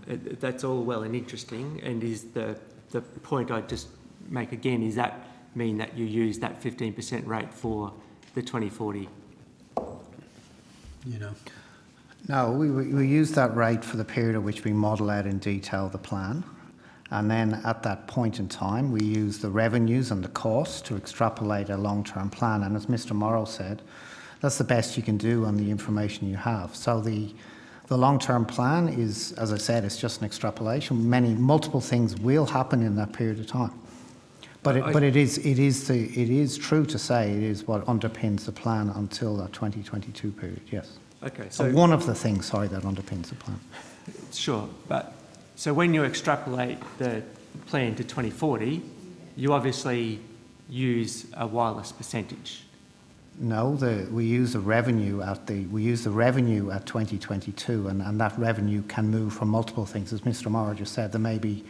That's all well and interesting, and is the point I just make again, is that mean that you use that 15% rate for the 2040? You know. No, we use that rate for the period at which we model out in detail the plan. And then at that point in time, we use the revenues and the costs to extrapolate a long-term plan. And as Mr. Morrow said, that's the best you can do on the information you have. So the long-term plan is, as I said, it's just an extrapolation. Multiple things will happen in that period of time. But it is true to say it is what underpins the plan until that 2022 period. Yes. Okay. So one of the things, sorry, that underpins the plan. Sure, but so when you extrapolate the plan to 2040, you obviously use a wireless percentage. No, we use the revenue at 2022, and that revenue can move from multiple things. As Mr. Morrow just said, there may be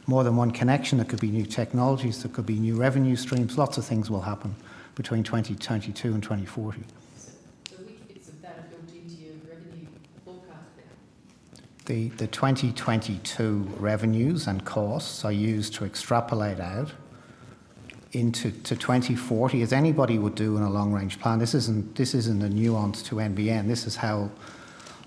more than one connection. There could be new technologies. There could be new revenue streams. Lots of things will happen between 2022 and 2040. So which bits of that are built into your revenue The 2022 revenues and costs are used to extrapolate out into 2040, as anybody would do in a long-range plan. This isn't a nuance to NBN. This is how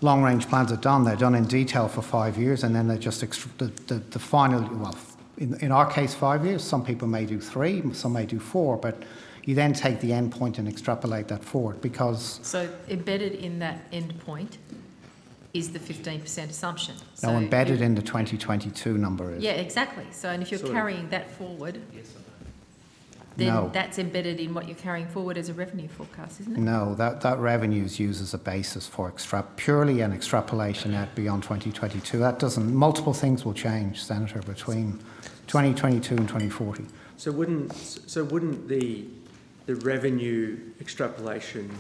long-range plans are done. They're done in detail for 5 years, and then they just the final. Well, in our case, 5 years. Some people may do 3, some may do 4, but you then take the end point and extrapolate that forward because. So embedded in that end point is the 15% assumption. So no, embedded in the 2022 number is. Yeah, exactly. So, and if you're carrying that forward, then no, that's embedded in what you're carrying forward as a revenue forecast, isn't it? No, that revenue is used as a basis for purely an extrapolation out beyond 2022. That doesn't. Multiple things will change, Senator, between 2022 and 2040. So wouldn't the revenue extrapolation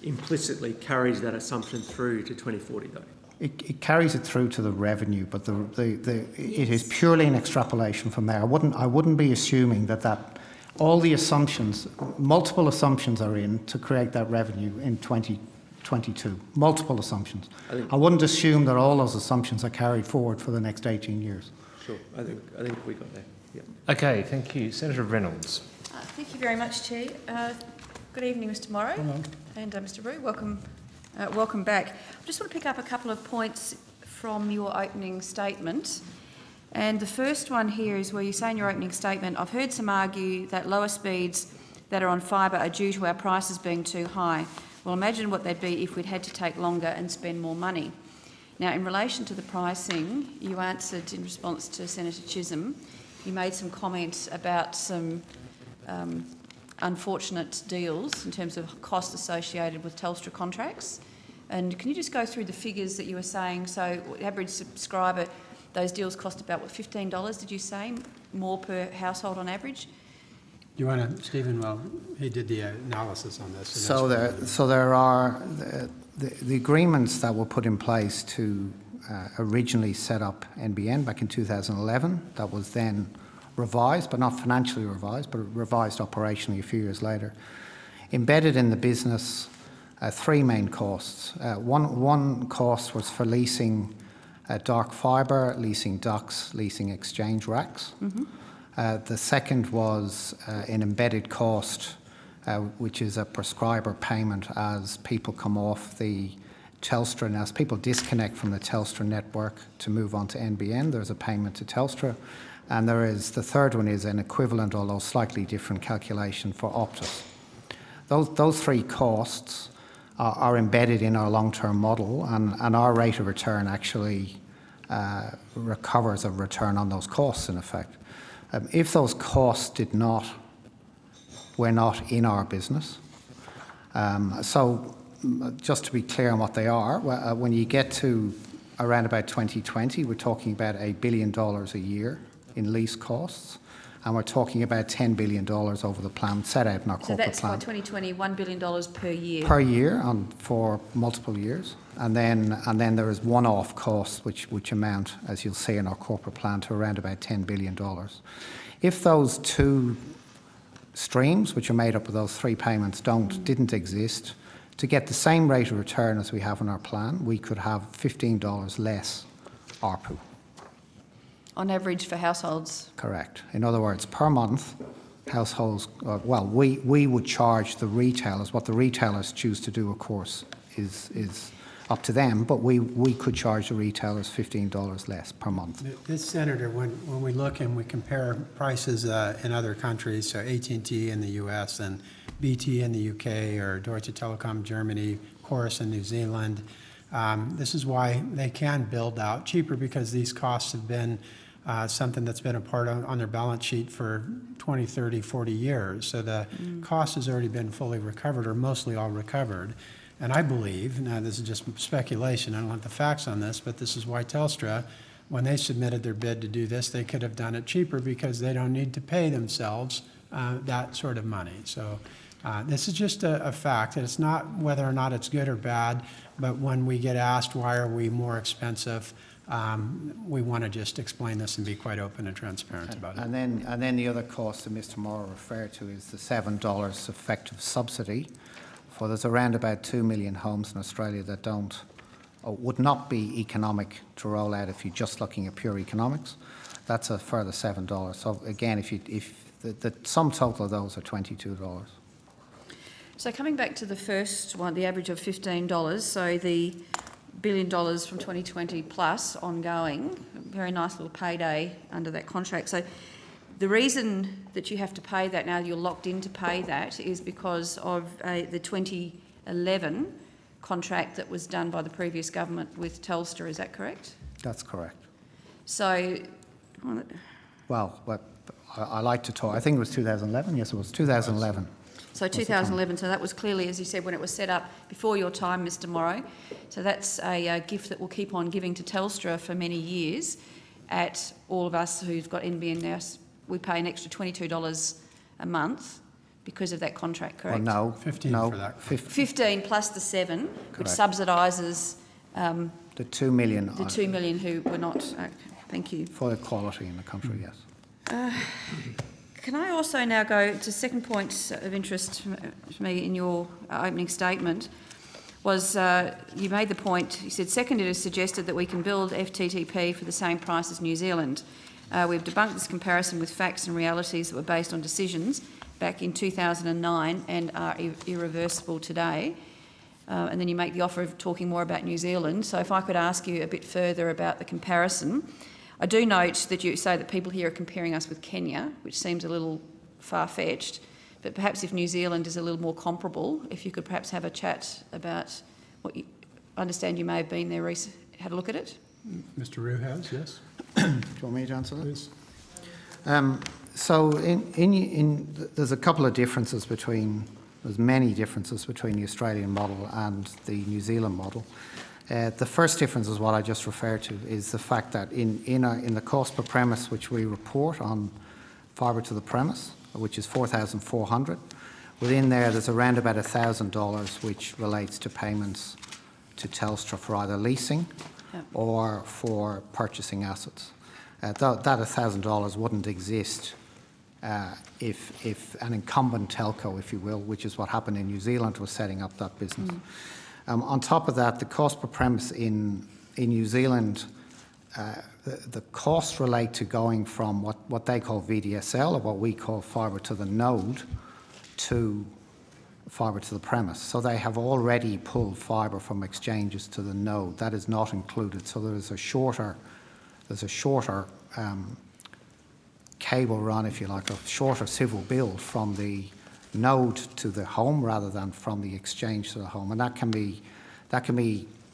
implicitly carries that assumption through to 2040 though? It carries it through to the revenue, but it is purely an extrapolation from there. I wouldn't be assuming that all the assumptions, multiple assumptions are in to create that revenue in 2022. Multiple assumptions. I wouldn't assume that all those assumptions are carried forward for the next 18 years. Sure, I think we got there. Yeah. Okay, thank you. Senator Reynolds. Thank you very much, Chair. Good evening, Mr Morrow. Hello. And Mr Roux, welcome back. I just want to pick up a couple of points from your opening statement. And the first one here is where you say in your opening statement, I've heard some argue that lower speeds that are on fibre are due to our prices being too high. Well, imagine what they'd be if we'd had to take longer and spend more money. Now, in relation to the pricing, you answered in response to Senator Chisholm. You made some comments about some unfortunate deals in terms of cost associated with Telstra contracts. And can you just go through the figures that you were saying? So, average subscriber, those deals cost about, what, $15, did you say, more per household on average? Do you want to, Stephen? Well, he did the analysis on this. So there are the agreements that were put in place to originally set up NBN back in 2011. That was then revised, but not financially revised, but revised operationally a few years later. Embedded in the business, 3 main costs. One cost was for leasing dark fibre, leasing ducts, leasing exchange racks. Mm-hmm. The second was an embedded cost, which is a prescriber payment as people come off the Telstra, and as people disconnect from the Telstra network to move on to NBN, there's a payment to Telstra. And the third one is an equivalent, although slightly different calculation for Optus. Those 3 costs are embedded in our long-term model, and our rate of return actually recovers a return on those costs, in effect. If those costs were not in our business, so just to be clear on what they are, when you get to around about 2020, we're talking about $1 billion a year in lease costs, and we're talking about $10 billion over the plan set out in our corporate plan. So that's by 2020, $1 billion per year? Per year for multiple years. And then there is one-off costs which amount, as you'll see in our corporate plan, to around about $10 billion. If those 2 streams, which are made up of those 3 payments, didn't exist, to get the same rate of return as we have in our plan, we could have $15 less ARPU. On average for households? Correct. In other words, per month, households, we would charge the retailers. What the retailers choose to do, of course, is up to them, but we could charge the retailers $15 less per month. This, Senator, when we look and we compare prices in other countries, so AT&T in the US and BT in the UK, or Deutsche Telekom Germany, Chorus in New Zealand, this is why they can build out cheaper, because these costs have been something that's been a part on their balance sheet for 20, 30, 40 years. So the cost has already been fully recovered, or mostly all recovered. And I believe, now this is just speculation, I don't want the facts on this, but this is why Telstra, when they submitted their bid to do this, they could have done it cheaper because they don't need to pay themselves that sort of money. So this is just a fact, and it's not whether or not it's good or bad, but when we get asked why are we more expensive, we want to just explain this and be quite open and transparent about it. And then the other cost that Mr Morrow referred to is the $7 effective subsidy. For there's around about 2 million homes in Australia that don't would not be economic to roll out if you're just looking at pure economics. That's a further $7. So again, if the sum total of those are $22. So coming back to the first one, the average of $15, so the $1 billion from 2020 plus ongoing, very nice little payday under that contract. So the reason that you have to pay that now, you're locked in to pay that, is because of the 2011 contract that was done by the previous government with Telstra, is that correct? That's correct. So... Well, I like to talk, I think it was 2011, yes it was 2011. So 2011, so that was clearly, as you said, when it was set up before your time, Mr Morrow. So that's a gift that we'll keep on giving to Telstra for many years. At all of us who've got NBN now, we pay an extra $22 a month because of that contract, correct? Well, no. 15 no, for that. 15 plus the 7, which Correct. subsidises... the 2 million. The 2 million who were not... thank you. For equality in the country, yes. Can I also now go to second point of interest for me in your opening statement was you made the point, you said, second, it is suggested that we can build FTTP for the same price as New Zealand. We've debunked this comparison with facts and realities that were based on decisions back in 2009 and are irreversible today. And then you make the offer of talking more about New Zealand. So if I could ask you a bit further about the comparison. I do note that you say that people here are comparing us with Kenya, which seems a little far-fetched, but perhaps if New Zealand is a little more comparable, if you could perhaps have a chat about what you... I understand you may have been there, had a look at it? Mr Rue has, yes. Do you want me to answer that? Please. So there's a couple of differences between... There's many differences between the Australian model and the New Zealand model. The first difference is what I just referred to, is the fact that in the cost per premise which we report on fibre to the premise, which is $4,400, within there's around about $1,000 which relates to payments to Telstra for either leasing or for purchasing assets. That $1,000 wouldn't exist if an incumbent telco, if you will, which is what happened in New Zealand, was setting up that business. On top of that, the cost per premise in New Zealand, the costs relate to going from what they call VDSL, or what we call fibre to the node, to fibre to the premise. So they have already pulled fibre from exchanges to the node. That is not included. So there's a shorter cable run, if you like, a shorter civil build from the node to the home rather than from the exchange to the home, and that can be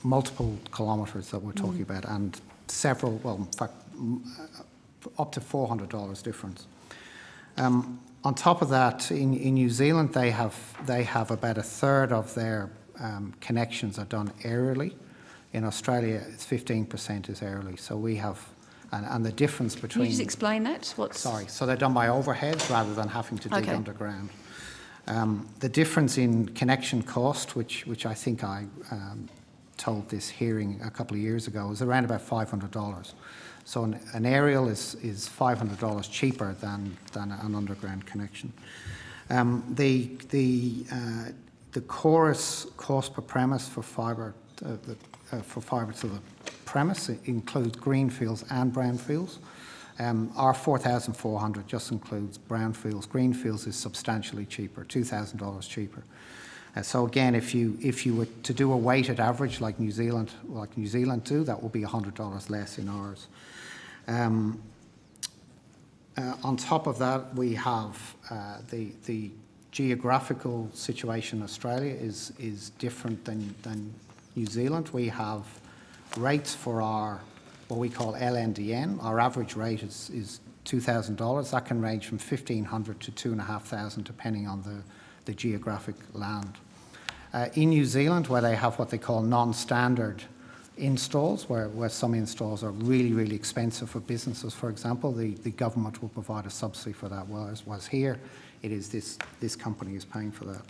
multiple kilometres that we're talking about, and several, well, in fact, up to $400 difference. On top of that, in New Zealand, they have about a third of their connections are done aerially. In Australia, it's 15% is aerially. So we have, and the difference between... Can you just explain that? Sorry, so they're done by overheads rather than having to dig underground. The difference in connection cost, which I think I told this hearing a couple of years ago, is around about $500. So an aerial is $500 cheaper than an underground connection. The chorus cost per premise for fibre to the premise includes greenfields and brownfields. Our 4,400 just includes brownfields. Greenfields is substantially cheaper, $2,000 cheaper. So again, if you were to do a weighted average like New Zealand do, that will be $100 less in ours. On top of that, we have the geographical situation in Australia is different than New Zealand. We have rates for our what we call LNDN. Our average rate is $2,000. That can range from $1,500 to $2,500 depending on the geographic land. In New Zealand, where they have what they call non-standard installs, where some installs are really, really expensive for businesses, for example, the government will provide a subsidy for that, whereas here it is this company is paying for that.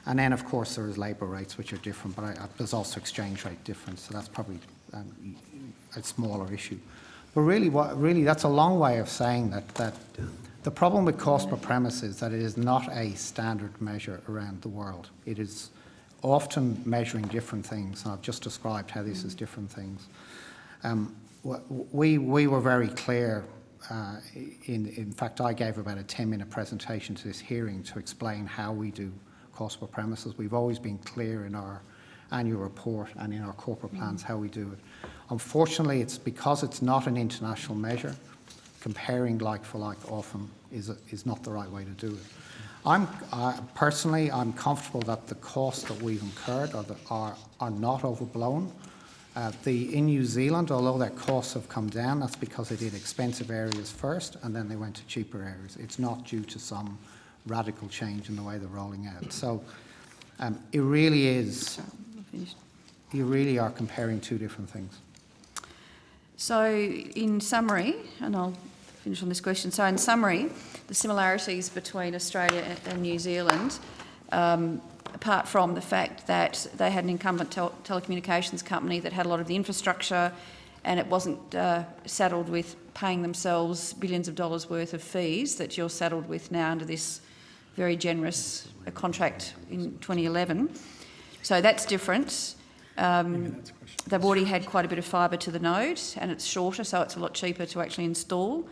And then, of course, there is labour rates, which are different, but there's also exchange rate difference, so that's probably a smaller issue. But really, that's a long way of saying that the problem with cost per premise is that it is not a standard measure around the world. It is often measuring different things, and I've just described how this is different things. We were very clear. In fact, I gave about a 10-minute presentation to this hearing to explain how we do cost per premises. We've always been clear in our annual report and in our corporate plans how we do it. Unfortunately, it's because it's not an international measure, comparing like for like often is not the right way to do it. Personally, I'm comfortable that the costs that we've incurred are not overblown. In New Zealand, although their costs have come down, that's because they did expensive areas first and then they went to cheaper areas. It's not due to some radical change in the way they're rolling out. So it really is, you really are comparing two different things. So in summary, and I'll finish on this question, so in summary, the similarities between Australia and New Zealand, apart from the fact that they had an incumbent telecommunications company that had a lot of the infrastructure and it wasn't saddled with paying themselves billions of dollars worth of fees that you're saddled with now under this very generous contract in 2011. So that's different. They've already had quite a bit of fibre to the node and it's shorter, so it's a lot cheaper to actually install.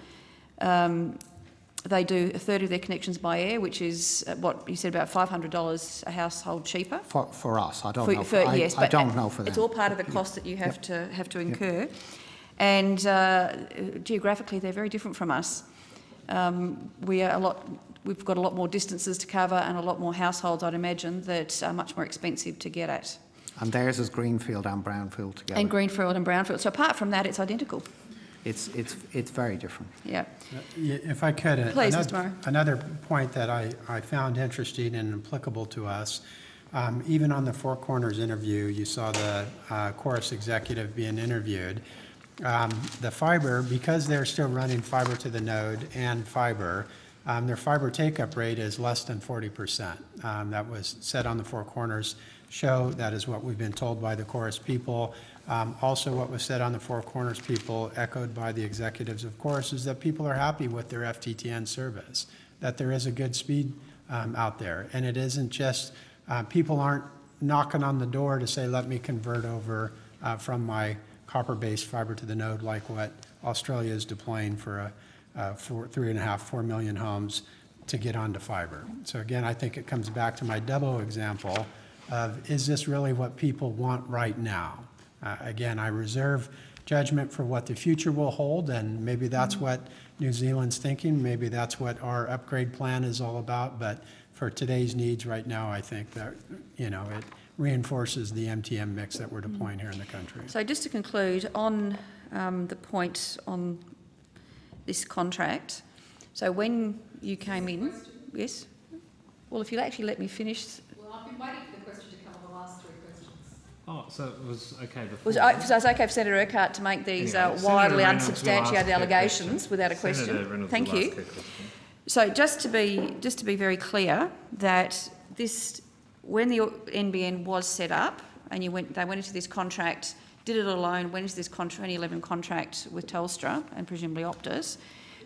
They do a third of their connections by air, which is what you said, about $500 a household cheaper. For us, I don't know. Yes, I don't know for them. It's all part of the cost that you have to incur. Yep. And geographically, they're very different from us. We've got a lot more distances to cover and a lot more households, I'd imagine, that are much more expensive to get at. And theirs is greenfield and brownfield together. And greenfield and brownfield. So apart from that, it's identical. It's very different. Yeah. If I could, please, Mr. Morrow. Another point that I found interesting and applicable to us, even on the Four Corners interview, you saw the Chorus executive being interviewed. The fibre, because they're still running fibre to the node and fibre, their fibre take-up rate is less than 40%. That was said on the Four Corners show. That is what we've been told by the Chorus people. Also, what was said on the Four Corners people, echoed by the executives of Chorus, is that people are happy with their FTTN service, that there is a good speed out there. And it isn't just, people aren't knocking on the door to say, let me convert over from my copper-based fibre to the node, like what Australia is deploying for 4 million homes to get onto fibre. So again, I think it comes back to my Dubbo example of, is this really what people want right now? Again, I reserve judgment for what the future will hold, and maybe that's what New Zealand's thinking. Maybe that's what our upgrade plan is all about. But for today's needs right now, I think that, it reinforces the MTM mix that we're deploying here in the country. So just to conclude on the point on this contract, so when you came in, yes? Well, if you'll actually let me finish. Well, I've been waiting for the question to come on the last three questions. Oh, so it was okay before. So it's okay for Senator Urquhart to make these wildly unsubstantiated allegations without a question. Thank you. So just to be very clear, that this, when the NBN was set up and they went into this contract, did it alone, went into this 2011 contract with Telstra and presumably Optus,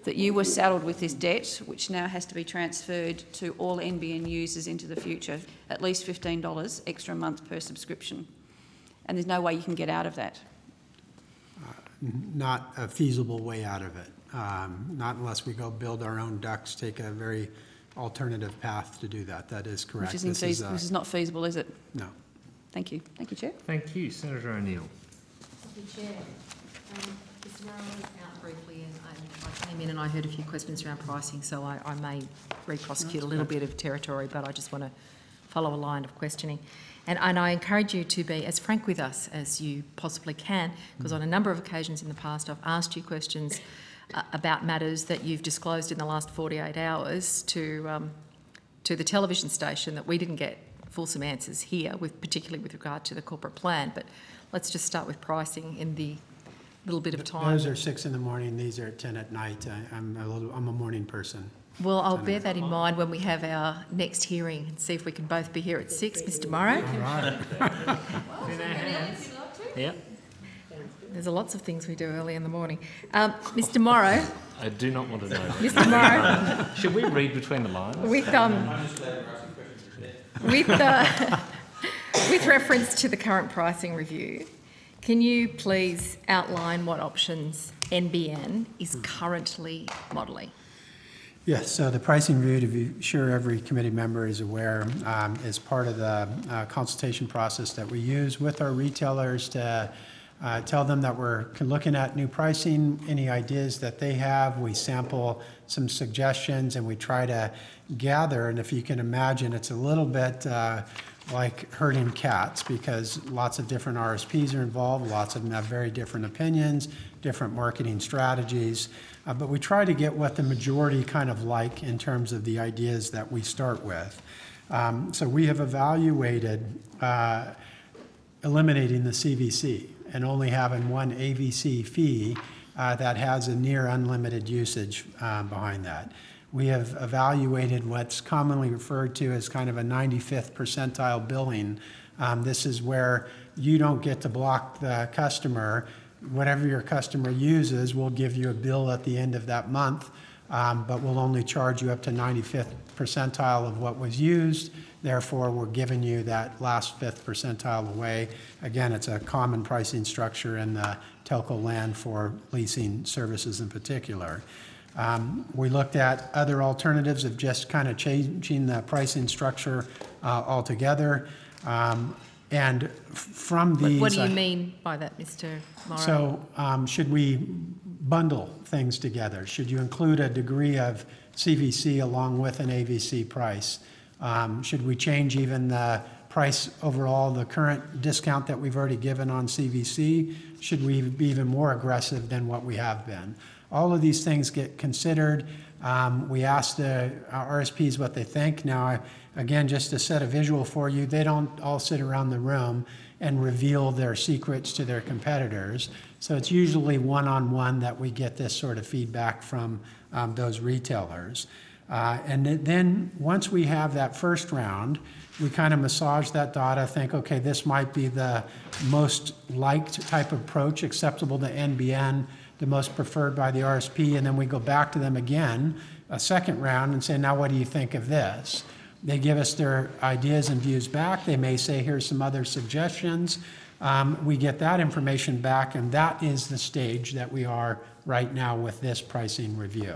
that you were saddled with this debt, which now has to be transferred to all NBN users into the future, at least $15 extra a month per subscription. And there's no way you can get out of that. Not a feasible way out of it. Not unless we go build our own ducts, take a very alternative path to do that. That is correct. Which this is not feasible, is it? No. Thank you. Thank you, Chair. Thank you. Senator O'Neill. Thank you, Chair. Mr. Morrow was out briefly and I came in and I heard a few questions around pricing, so I may re-prosecute a little bit of territory, but I just want to follow a line of questioning. And I encourage you to be as frank with us as you possibly can, because on a number of occasions in the past I've asked you questions about matters that you've disclosed in the last 48 hours to the television station that we didn't get fulsome answers here, particularly with regard to the corporate plan. But let's just start with pricing in the little bit of time. Those are 6 in the morning, these are 10 at night. I'm a morning person. Well, I'll bear that in mind when we have our next hearing and see if we can both be here at 6. Mr. Morrow? All right. Yeah. There's lots of things we do early in the morning. Mr. Morrow? I do not want to know. Mr. Morrow? Should we read between the lines? with reference to the current pricing review, can you please outline what options NBN is currently modelling? Yes, so the pricing review, to be sure every committee member is aware, is part of the consultation process that we use with our retailers to tell them that we're looking at new pricing, any ideas that they have. We sample some suggestions and we try to gather, and if you can imagine, it's a little bit like herding cats because lots of different RSPs are involved, lots of them have very different opinions, different marketing strategies, but we try to get what the majority kind of like in terms of the ideas that we start with. So we have evaluated eliminating the CVC and only having one AVC fee that has a near unlimited usage behind that. We have evaluated what's commonly referred to as kind of a 95th percentile billing. This is where you don't get to block the customer. Whatever your customer uses, we'll give you a bill at the end of that month, but we'll only charge you up to 95th percentile of what was used. Therefore, we're giving you that last 5th percentile away. Again, it's a common pricing structure in the telco land for leasing services in particular. We looked at other alternatives of just kind of changing the pricing structure altogether. And from these... What do you mean by that, Mr. Morrow? So should we bundle things together? Should you include a degree of CVC along with an AVC price? Should we change even the price overall, the current discount that we've already given on CVC? Should we be even more aggressive than what we have been? All of these things get considered. We ask the RSPs what they think. Now, again, just to set a visual for you, they don't all sit around the room and reveal their secrets to their competitors. So it's usually one-on-one that we get this sort of feedback from those retailers. And then once we have that first round, we kind of massage that data, think, okay, this might be the most liked type of approach acceptable to NBN, the most preferred by the RSP, and then we go back to them again, a second round, and say, now what do you think of this? They give us their ideas and views back. They may say, here's some other suggestions. We get that information back, and that is the stage that we are right now with this pricing review.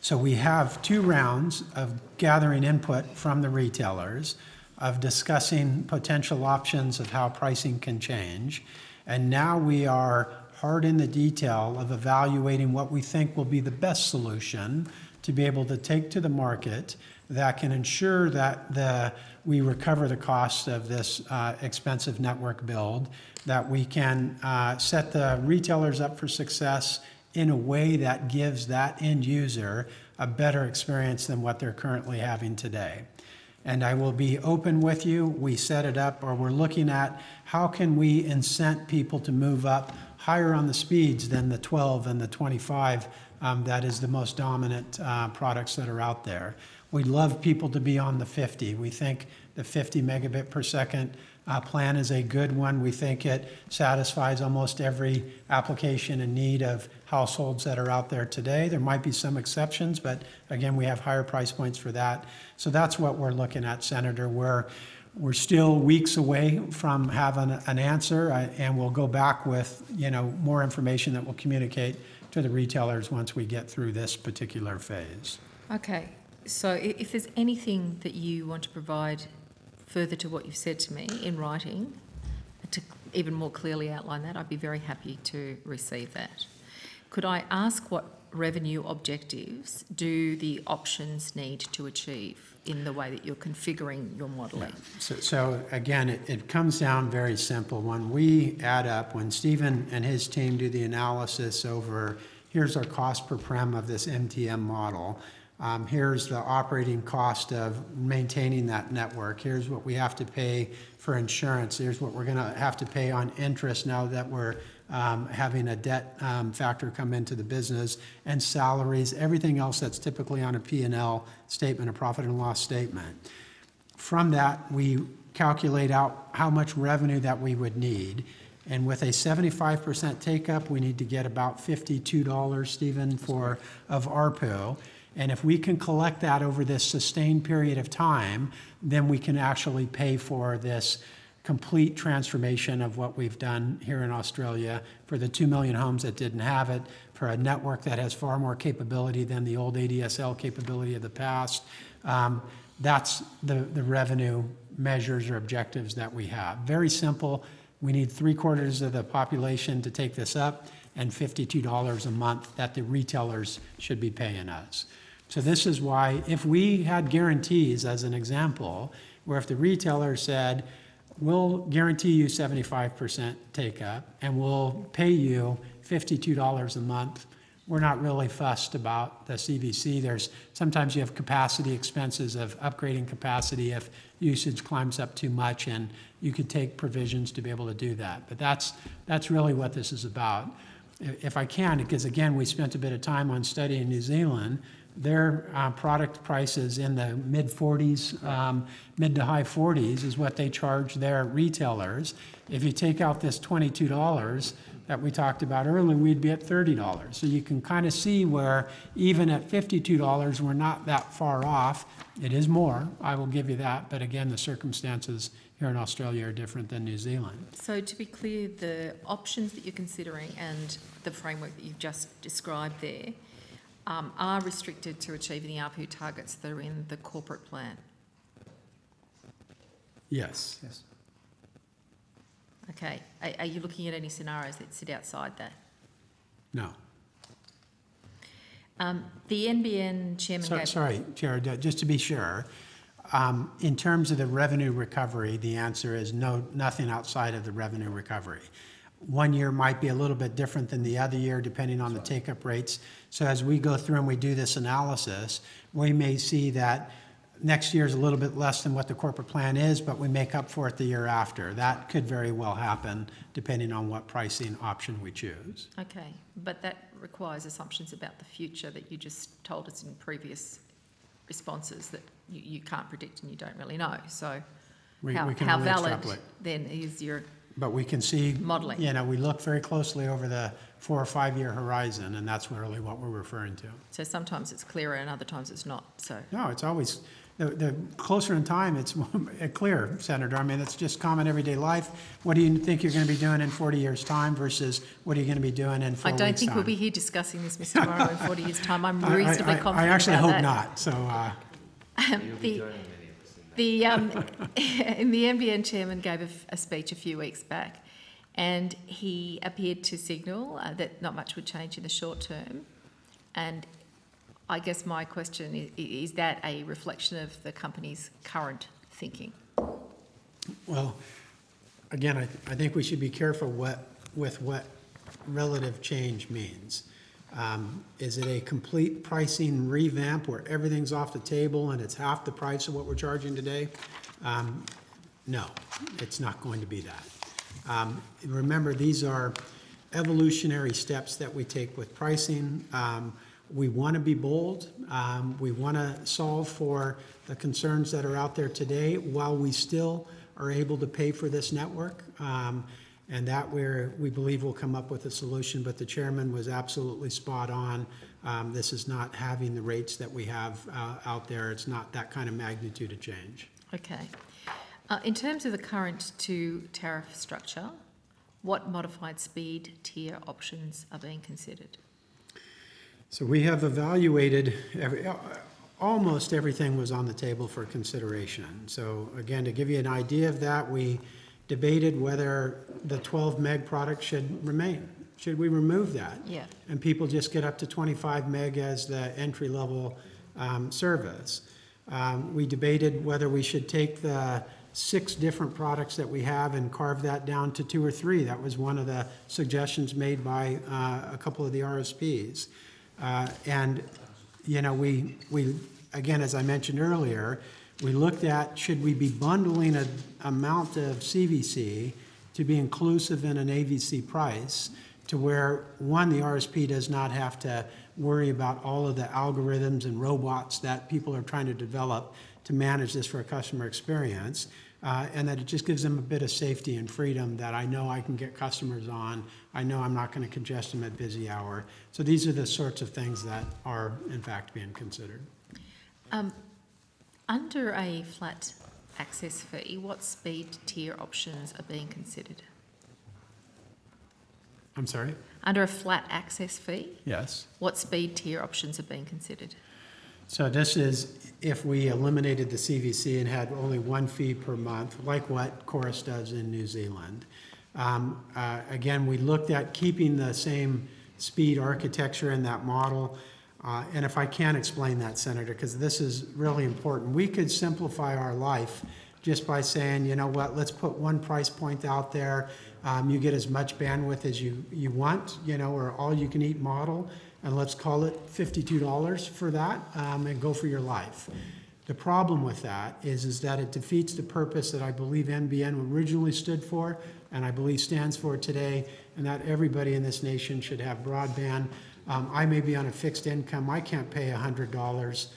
So we have 2 rounds of gathering input from the retailers, of discussing potential options of how pricing can change, and now we are hard in the detail of evaluating what we think will be the best solution to be able to take to the market that can ensure that we recover the cost of this expensive network build, that we can set the retailers up for success in a way that gives that end user a better experience than what they're currently having today. And I will be open with you. We set it up, or we're looking at how can we incent people to move up higher on the speeds than the 12 and the 25 that is the most dominant products that are out there. We'd love people to be on the 50. We think the 50 megabit per second plan is a good one. We think it satisfies almost every application and need of households that are out there today. There might be some exceptions, but again, we have higher price points for that. So that's what we're looking at, Senator. We're still weeks away from having an answer, and we'll go back with more information that we'll communicate to the retailers once we get through this particular phase. Okay, so if there's anything that you want to provide further to what you've said to me in writing, to even more clearly outline that, I'd be very happy to receive that. Could I ask what revenue objectives do the options need to achieve in the way that you're configuring your modelling? Yeah. So again, it comes down very simple. When we add up, when Stephen and his team do the analysis over, here's our cost per prem of this MTM model, here's the operating cost of maintaining that network, here's what we have to pay for insurance, here's what we're going to have to pay on interest now that we're having a debt factor come into the business, and salaries, everything else that's typically on a P&L statement, a profit and loss statement. From that, we calculate out how much revenue that we would need. And with a 75% take-up, we need to get about $52, Stephen, of ARPU. And if we can collect that over this sustained period of time, then we can actually pay for this complete transformation of what we've done here in Australia for the 2 million homes that didn't have it, for a network that has far more capability than the old ADSL capability of the past. That's the revenue measures or objectives that we have. Very simple. We need 3/4 of the population to take this up, and $52 a month that the retailers should be paying us. So this is why, if we had guarantees, as an example, where if the retailer said, we'll guarantee you 75% take up, and we'll pay you $52 a month, we're not really fussed about the CVC. Sometimes you have capacity expenses of upgrading capacity if usage climbs up too much, and you could take provisions to be able to do that. But that's really what this is about. If I can, because again, we spent a bit of time on studying New Zealand, their product prices in the mid-40s, mid to high 40s is what they charge their retailers. If you take out this $22 that we talked about earlier, we'd be at $30. So you can kind of see where even at $52, we're not that far off. It is more, I will give you that, but again, the circumstances here in Australia are different than New Zealand. So to be clear, the options that you're considering and the framework that you've just described there are restricted to achieving the ARPU targets that are in the corporate plan? Yes. Yes. Okay. Are you looking at any scenarios that sit outside that? No. The NBN chairman Sorry, Chair, just to be sure, in terms of the revenue recovery, the answer is no, nothing outside of the revenue recovery. One year might be a little bit different than the other year, depending on the take-up rates. So as we go through and we do this analysis, we may see that next year is a little bit less than what the corporate plan is, but we make up for it the year after. That could very well happen, depending on what pricing option we choose. Okay, but that requires assumptions about the future that you just told us in previous responses that you can't predict and you don't really know. So how valid then is your But we can see, modelling? you know, we look very closely over the 4 or 5 year horizon, and that's really what we're referring to. So sometimes it's clearer and other times it's not. So no, it's always, the closer in time, it's clear, Senator. I mean, it's just common everyday life. What do you think you're going to be doing in 40 years' time versus what are you going to be doing in 4 weeks' time? I don't think we'll be here discusing this, Mr. Morrow, in 40 years' time. I'm reasonably confident I actually about hope that. not. So, the NBN chairman gave a speech a few weeks back, and he appeared to signal that not much would change in the short term. And I guess my question is that a reflection of the company's current thinking? well, again, I think we should be careful with what relative change means. Is it a complete pricing revamp where everything's off the table and it's half the price of what we're charging today? No, it's not going to be that. Remember, these are evolutionary steps that we take with pricing. We want to be bold. We want to solve for the concerns that are out there today while we still are able to pay for this network. And that we believe we'll come up with a solution, but the chairman was absolutely spot on. This is not having the rates that we have out there. It's not that kind of magnitude of change. Okay. In terms of the current 2 tariff structure, what modified speed tier options are being considered? So we have evaluated, almost everything was on the table for consideration. So again, to give you an idea of that, we debated whether the 12 meg product should remain. Should we remove that? Yeah. And people just get up to 25 meg as the entry level service. We debated whether we should take the 6 different products that we have and carve that down to 2 or 3. That was one of the suggestions made by a couple of the RSPs. And, you know, we again, as I mentioned earlier, we looked at, should we be bundling an amount of CVC to be inclusive in an AVC price to where, one, the RSP does not have to worry about all of the algorithms and robots that people are trying to develop to manage this for a customer experience, and that it just gives them a bit of safety and freedom that I know I can get customers on. I know I'm not going to congest them at busy hour. So these are the sorts of things that are, in fact, being considered. Under a flat access fee, what speed tier options are being considered? I'm sorry? Under a flat access fee, Yes. what speed tier options are being considered? So this is if we eliminated the CVC and had only one fee per month, like what Chorus does in New Zealand. Again, we looked at keeping the same speed architecture in that model. And if I can explain that, Senator, because this is really important, we could simplify our life just by saying, you know what, let's put one price point out there. You get as much bandwidth as you want, you know, or all you can eat model, and let's call it $52 for that, and go for your life. The problem with that is that it defeats the purpose that I believe NBN originally stood for, and I believe stands for today, and that everybody in this nation should have broadband. I may be on a fixed income. I can't pay $100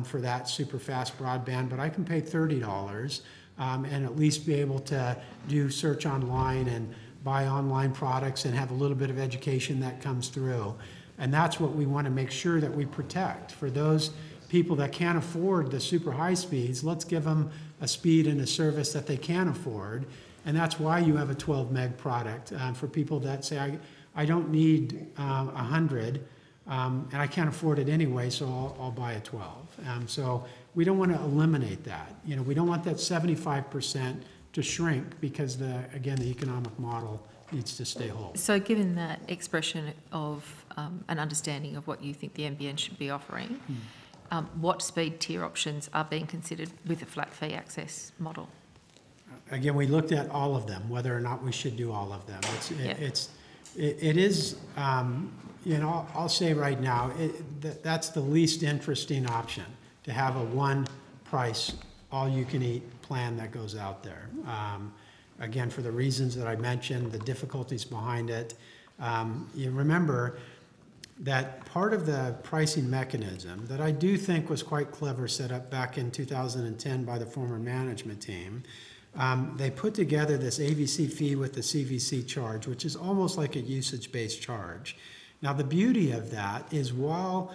for that super fast broadband, but I can pay $30 and at least be able to do search online and buy online products and have a little bit of education that comes through. And that's what we want to make sure that we protect. For those people that can't afford the super high speeds, let's give them a speed and a service that they can afford. And that's why you have a 12 meg product. For people that say, I don't need 100, and I can't afford it anyway, so I'll buy a 12. So we don't want to eliminate that. You know, we don't want that 75% to shrink because again, the economic model needs to stay whole. So given that expression of an understanding of what you think the NBN should be offering, what speed tier options are being considered with a flat fee access model? Again, we looked at all of them, whether or not we should do all of them. It is, you know, I'll say right now, that's the least interesting option, to have a one price, all you can eat plan that goes out there. Again, for the reasons that I mentioned, the difficulties behind it. You remember that part of the pricing mechanism that I do think was quite clever, set up back in 2010 by the former management team. They put together this AVC fee with the CVC charge, which is almost like a usage-based charge. Now, the beauty of that is while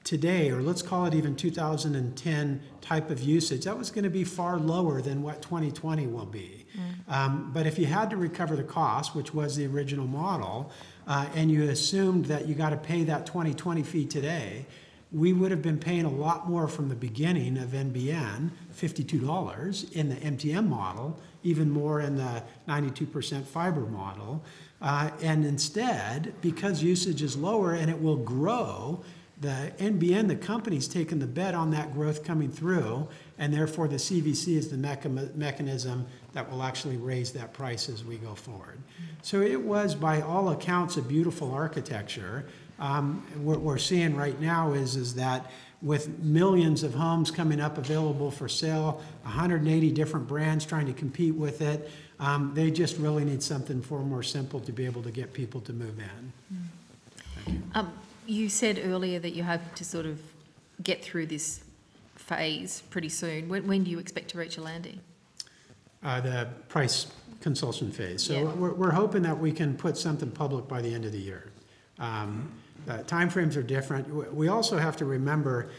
today, or let's call it even 2010 type of usage, that was going to be far lower than what 2020 will be. But if you had to recover the cost, which was the original model, and you assumed that you got to pay that 2020 fee today, we would have been paying a lot more from the beginning of NBN, $52 in the MTM model, even more in the 92% fiber model. And instead, because usage is lower and it will grow, the NBN, the company's taken the bet on that growth coming through, and therefore the CVC is the mechanism that will actually raise that price as we go forward. So it was, by all accounts, a beautiful architecture. What we're seeing right now is that with millions of homes coming up available for sale, 180 different brands trying to compete with it, they just really need something far more simple to be able to get people to move in. Thank you. You said earlier that you hope to sort of get through this phase pretty soon. When do you expect to reach a landing? The price consultation phase. So yeah. we're hoping that we can put something public by the end of the year. Timeframes are different. We also have to remember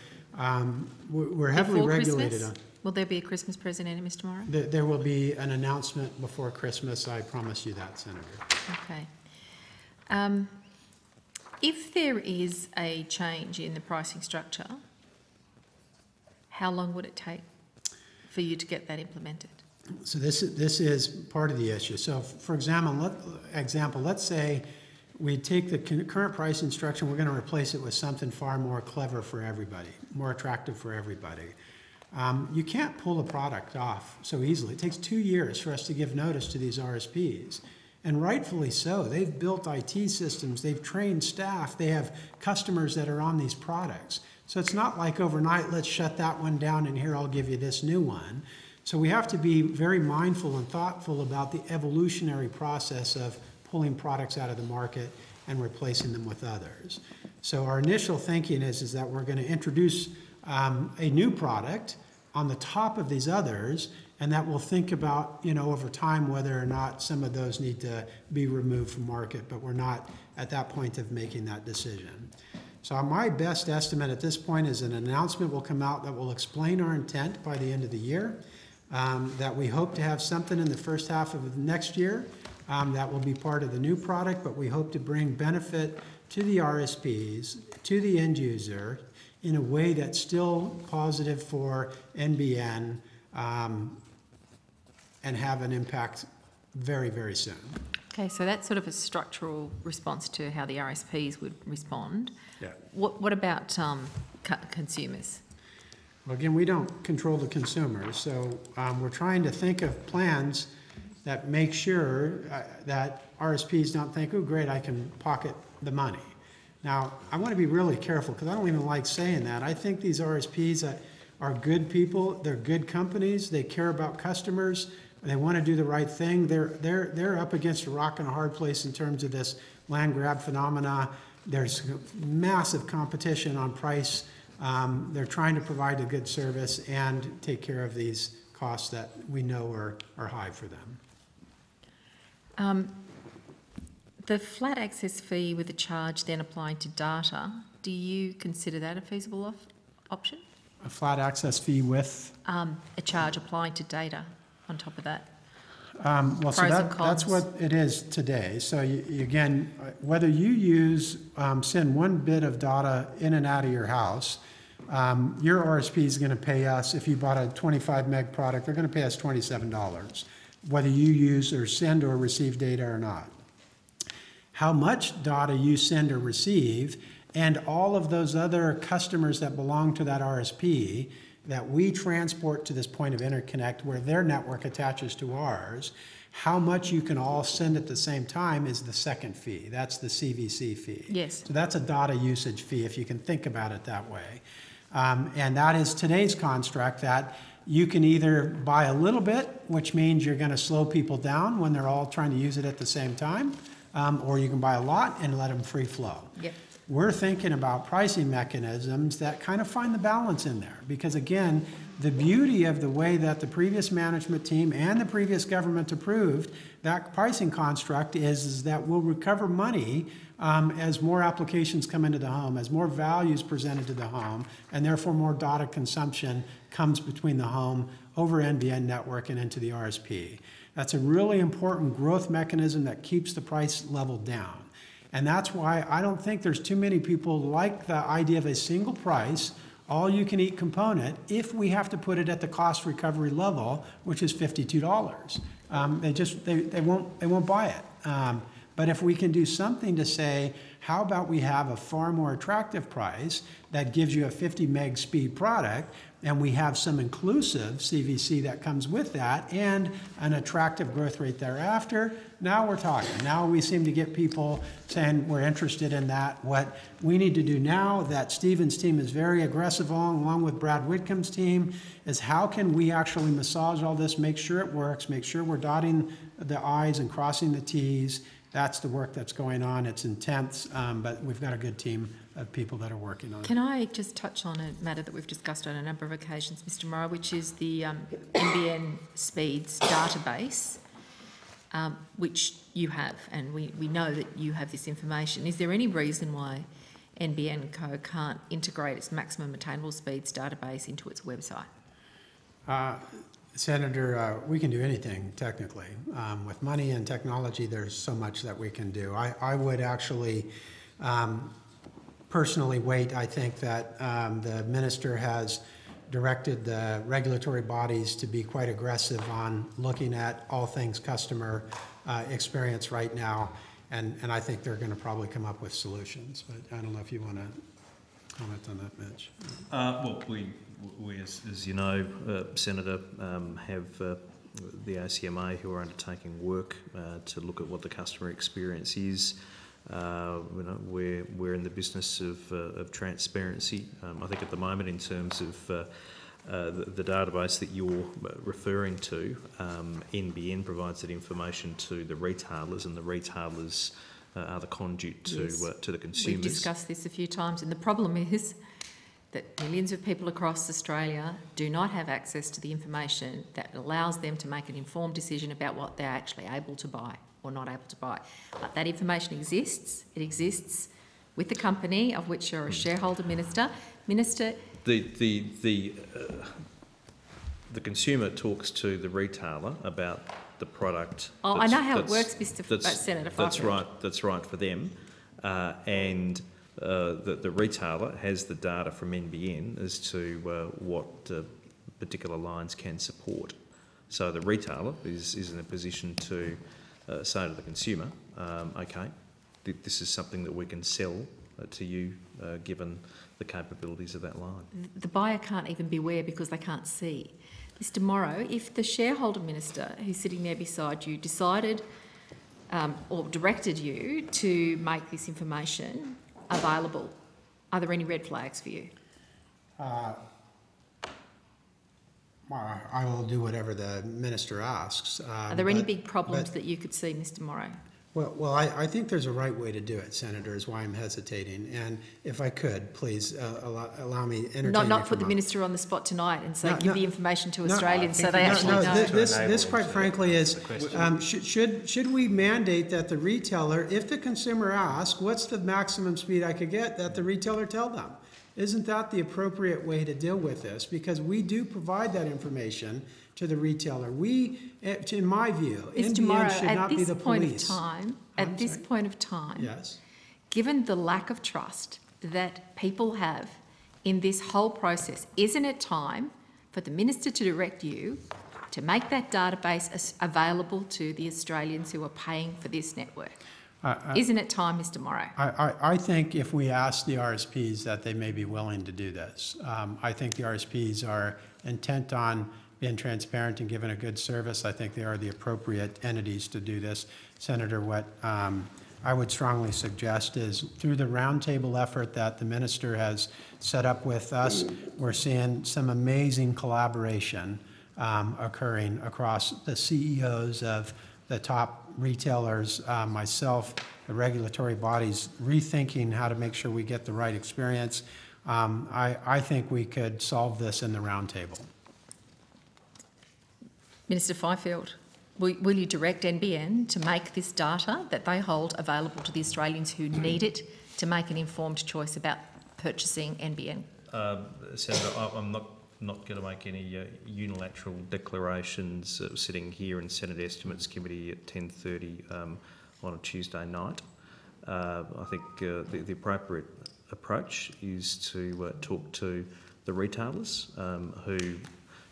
we're heavily Before regulated Christmas? Will there be a Christmas present in it, Mr. Morrow? There will be an announcement before Christmas. I promise you that, Senator. Okay. If there is a change in the pricing structure, how long would it take for you to get that implemented? So this is part of the issue. So, for example, let's say we take the current pricing structure, we're going to replace it with something far more clever for everybody, more attractive for everybody. You can't pull a product off so easily. It takes 2 years for us to give notice to these RSPs. And rightfully so. They've built IT systems, they've trained staff, they have customers that are on these products. So it's not like overnight, let's shut that one down and here I'll give you this new one. So we have to be very mindful and thoughtful about the evolutionary process of pulling products out of the market and replacing them with others. So our initial thinking is that we're going to introduce a new product on the top of these others, and that we'll think about, over time whether or not some of those need to be removed from market, but we're not at that point of making that decision. So my best estimate at this point is an announcement will come out that will explain our intent by the end of the year, that we hope to have something in the first half of next year that will be part of the new product, but we hope to bring benefit to the RSPs, to the end user, in a way that's still positive for NBN, and have an impact very, very soon. Okay, so that's sort of a structural response to how the RSPs would respond. Yeah. What about consumers? Well, again, we don't control the consumer, so we're trying to think of plans that make sure that RSPs don't think, oh, great, I can pocket the money. Now, I want to be really careful because I don't even like saying that. I think these RSPs are good people. They're good companies. They care about customers. They want to do the right thing. They're up against a rock and a hard place in terms of this land grab phenomena. There's massive competition on price. They're trying to provide a good service and take care of these costs that we know are high for them. The flat access fee with a charge then applying to data, do you consider that a feasible option? A flat access fee with? A charge applying to data on top of that. Well, so that's what it is today. So again, whether you send 1 bit of data in and out of your house, your RSP is going to pay us, if you bought a 25 meg product, they're going to pay us $27, whether you use or send or receive data or not. How much data you send or receive, and all of those other customers that belong to that RSP that we transport to this point of interconnect where their network attaches to ours, how much you can all send at the same time is the second fee. That's the CVC fee. Yes. So that's a data usage fee, if you can think about it that way. And that is today's construct, that you can either buy a little bit, which means you're going to slow people down when they're all trying to use it at the same time, or you can buy a lot and let them free flow. Yep. We're thinking about pricing mechanisms that kind of find the balance in there. Because again, the beauty of the way that the previous management team and the previous government approved that pricing construct is that we'll recover money as more applications come into the home, as more value is presented to the home, and therefore more data consumption comes between the home over NBN network and into the RSP. That's a really important growth mechanism that keeps the price level down. And that's why I don't think there's too many people like the idea of a single price, all-you-can-eat component, if we have to put it at the cost recovery level, which is $52. They won't buy it. But if we can do something to say, how about we have a far more attractive price that gives you a 50 meg speed product, and we have some inclusive CVC that comes with that and an attractive growth rate thereafter, now we're talking. Now we seem to get people saying we're interested in that. What we need to do now, that Stephen's team is very aggressive on, along with Brad Whitcomb's team, is how can we actually massage all this, make sure it works, make sure we're dotting the I's and crossing the T's. That's the work that's going on. It's intense, but we've got a good team of people that are working on it. Can I just touch on a matter that we've discussed on a number of occasions, Mr. Morrow, which is the NBN Speeds database, which you have, and we know that you have this information. Is there any reason why NBN Co can't integrate its maximum attainable speeds database into its website? Senator, we can do anything technically. With money and technology, there's so much that we can do. I would actually personally wait. I think that the minister has directed the regulatory bodies to be quite aggressive on looking at all things customer experience right now, and I think they're going to probably come up with solutions. But I don't know if you want to comment on that, Mitch. Well, we as you know, Senator, have the ACMA who are undertaking work to look at what the customer experience is. We're in the business of transparency. I think at the moment, in terms of the database that you're referring to, NBN provides that information to the retailers, and the retailers are the conduit to the consumers. We've discussed this a few times, and the problem is that millions of people across Australia do not have access to the information that allows them to make an informed decision about what they're actually able to buy or not able to buy. But that information exists. It exists with the company of which you're a shareholder, Minister. Minister... The consumer talks to the retailer about the product. Oh, I know how it works, Senator Fifield. That's right for them. The retailer has the data from NBN as to what particular lines can support. So the retailer is in a position to say to the consumer, okay, this is something that we can sell to you given the capabilities of that line. The buyer can't even be aware because they can't see. Mr Morrow, if the shareholder minister who's sitting there beside you decided or directed you to make this information available, are there any red flags for you? I will do whatever the minister asks. Are there any big problems that you could see, Mr Morrow? Well, I think there's a right way to do it, Senator, is why I'm hesitating. And if I could, please allow me to entertain Not put the minister on the spot tonight and say, give the information to No, Australians so they actually know. This quite frankly is, should we mandate that the retailer, if the consumer asks, what's the maximum speed I could get, that the retailer tell them? Isn't that the appropriate way to deal with this? Because we do provide that information to the retailer. In my view, NBN should not be the police. At this point of time, yes, given the lack of trust that people have in this whole process, isn't it time for the minister to direct you to make that database available to the Australians who are paying for this network? Isn't it time, Mr Morrow? I think if we ask the RSPs that they may be willing to do this. I think the RSPs are intent on being transparent and giving a good service. I think they are the appropriate entities to do this. Senator, what I would strongly suggest is through the roundtable effort that the minister has set up with us, we're seeing some amazing collaboration occurring across the CEOs of the top retailers, myself, the regulatory bodies, rethinking how to make sure we get the right experience. I think we could solve this in the roundtable. Minister Fifield, will you direct NBN to make this data that they hold available to the Australians who need it to make an informed choice about purchasing NBN? Senator, I'm not going to make any unilateral declarations sitting here in Senate Estimates Committee at 10:30 on a Tuesday night. I think the appropriate approach is to talk to the retailers who,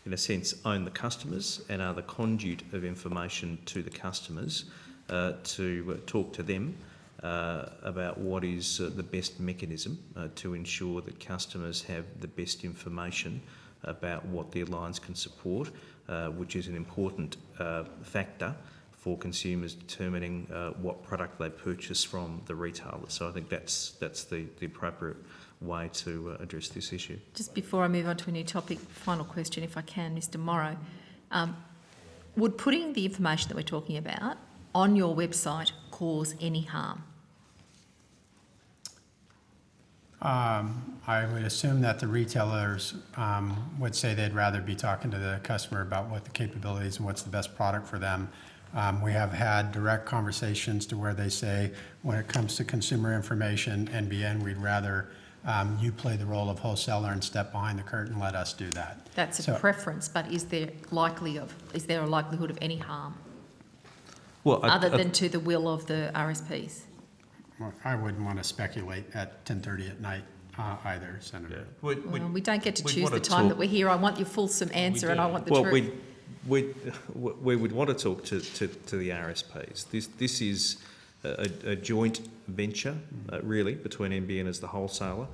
in a sense, own the customers and are the conduit of information to the customers, to talk to them about what is the best mechanism to ensure that customers have the best information about what their lines can support, which is an important factor for consumers determining what product they purchase from the retailer. So I think that's the appropriate way to address this issue. Just before I move on to a new topic, final question, if I can, Mr Morrow. Would putting the information that we're talking about on your website cause any harm? I would assume that the retailers would say they'd rather be talking to the customer about what the capabilities and what's the best product for them. We have had direct conversations to where they say, when it comes to consumer information, NBN, we'd rather you play the role of wholesaler and step behind the curtain and let us do that. That's a preference, but is there a likelihood of any harm? Well, other than to the will of the RSPs? Well, I wouldn't want to speculate at 10:30 at night either, Senator. Yeah. We don't get to choose the time that we're here. I want your fulsome answer and I want the truth. We would want to talk to the RSPs. This is a joint venture, really, between NBN as the wholesaler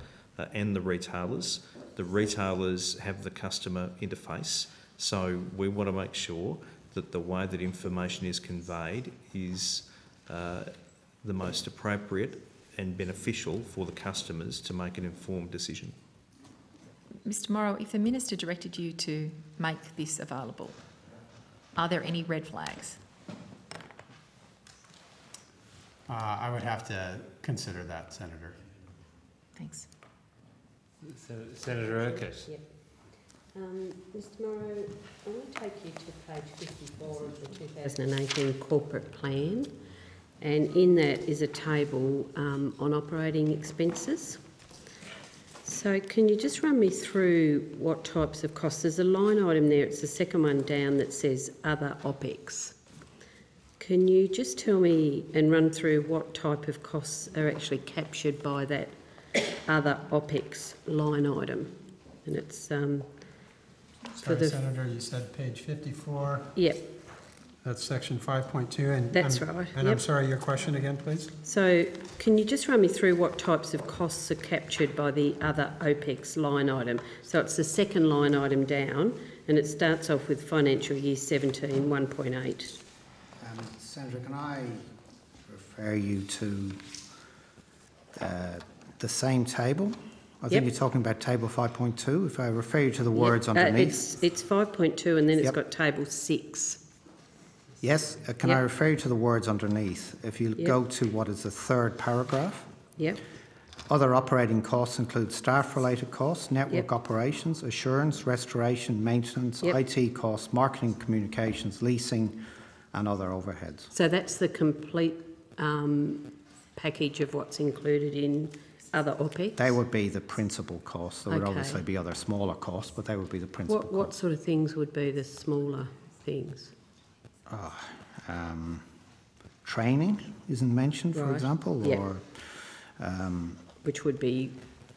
and the retailers. The retailers have the customer interface, so we want to make sure that the way that information is conveyed is the most appropriate and beneficial for the customers to make an informed decision. Mr Morrow, if the Minister directed you to make this available, are there any red flags? I would have to consider that, Senator. Thanks. Senator Urquhart. Yep. Mr Morrow, I want to take you to page 54 of the 2018 corporate plan, and in that is a table on operating expenses. So can you just run me through what types of costs? There's a line item there, it's the second one down, that says other OPEX. Can you just tell me and run through what type of costs are actually captured by that other OPEX line item? And it's Sorry, Senator, you said page 54. Yep. That's section 5.2. And that's right. And I'm sorry, your question again, please? So can you just run me through what types of costs are captured by the other OPEX line item? So it's the second line item down, and it starts off with financial year 17, 1.8. Senator, can I refer you to the same table? I think you're talking about table 5.2. If I refer you to the words underneath. It's 5.2, and then it's got table 6. Yes, can I refer you to the words underneath? If you go to what is the third paragraph. Yep. Other operating costs include staff-related costs, network operations, assurance, restoration, maintenance, IT costs, marketing, communications, leasing, and other overheads. So that's the complete package of what's included in other OPEX? They would be the principal costs. There would obviously be other smaller costs, but they would be the principal costs. What sort of things would be the smaller things? Training isn't mentioned, for example, or... which would be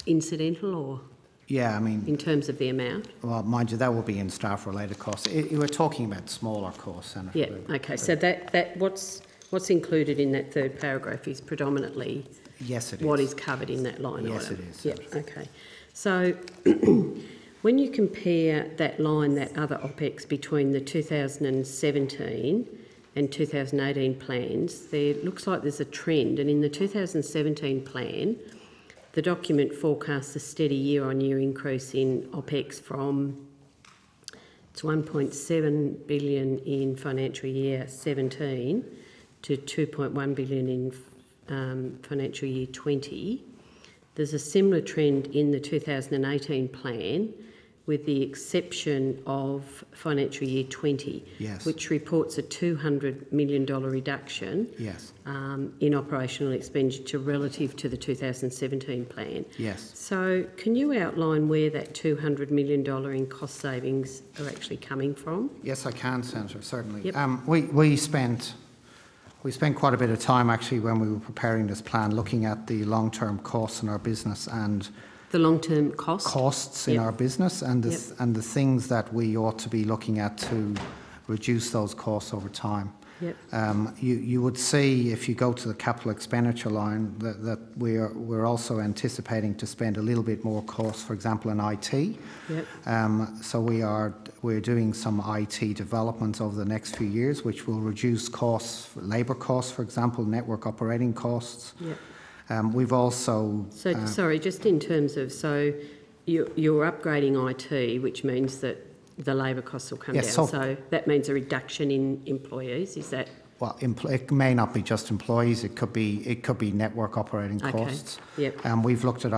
incidental, or...? Yeah, I mean... In terms of the amount? Well, mind you, that will be in staff-related costs. We're talking about smaller costs, Senator. Yeah, okay. So that what's included in that third paragraph is predominantly... Yes, it is. What is covered in that line item? Yes, it is. Yeah, okay. So when you compare that line, that other OPEX, between the 2017 and 2018 plans, there looks like there's a trend. And in the 2017 plan, the document forecasts a steady year-on-year increase in OPEX from it's 1.7 billion in financial year 17 to 2.1 billion in financial year 20. There's a similar trend in the 2018 plan, with the exception of financial year 20, which reports a $200 million reduction in operational expenditure relative to the 2017 plan. Yes. So can you outline where that $200 million in cost savings are actually coming from? Yes, I can, Senator, certainly. Yep. We spent quite a bit of time, actually, when we were preparing this plan, looking at the long-term costs in our business and the long-term costs in our business and the things that we ought to be looking at to reduce those costs over time. Yep. You would see, if you go to the capital expenditure line, that we're also anticipating to spend a little bit more cost, for example, in IT. Yep. So we're doing some IT developments over the next few years, which will reduce costs, labour costs, for example, network operating costs. Yep. We've also... So, sorry, just in terms of, so you're upgrading IT, which means that the labour costs will come down. So that means a reduction in employees, is that? Well, it may not be just employees. It could be network operating costs. Yep. We've looked at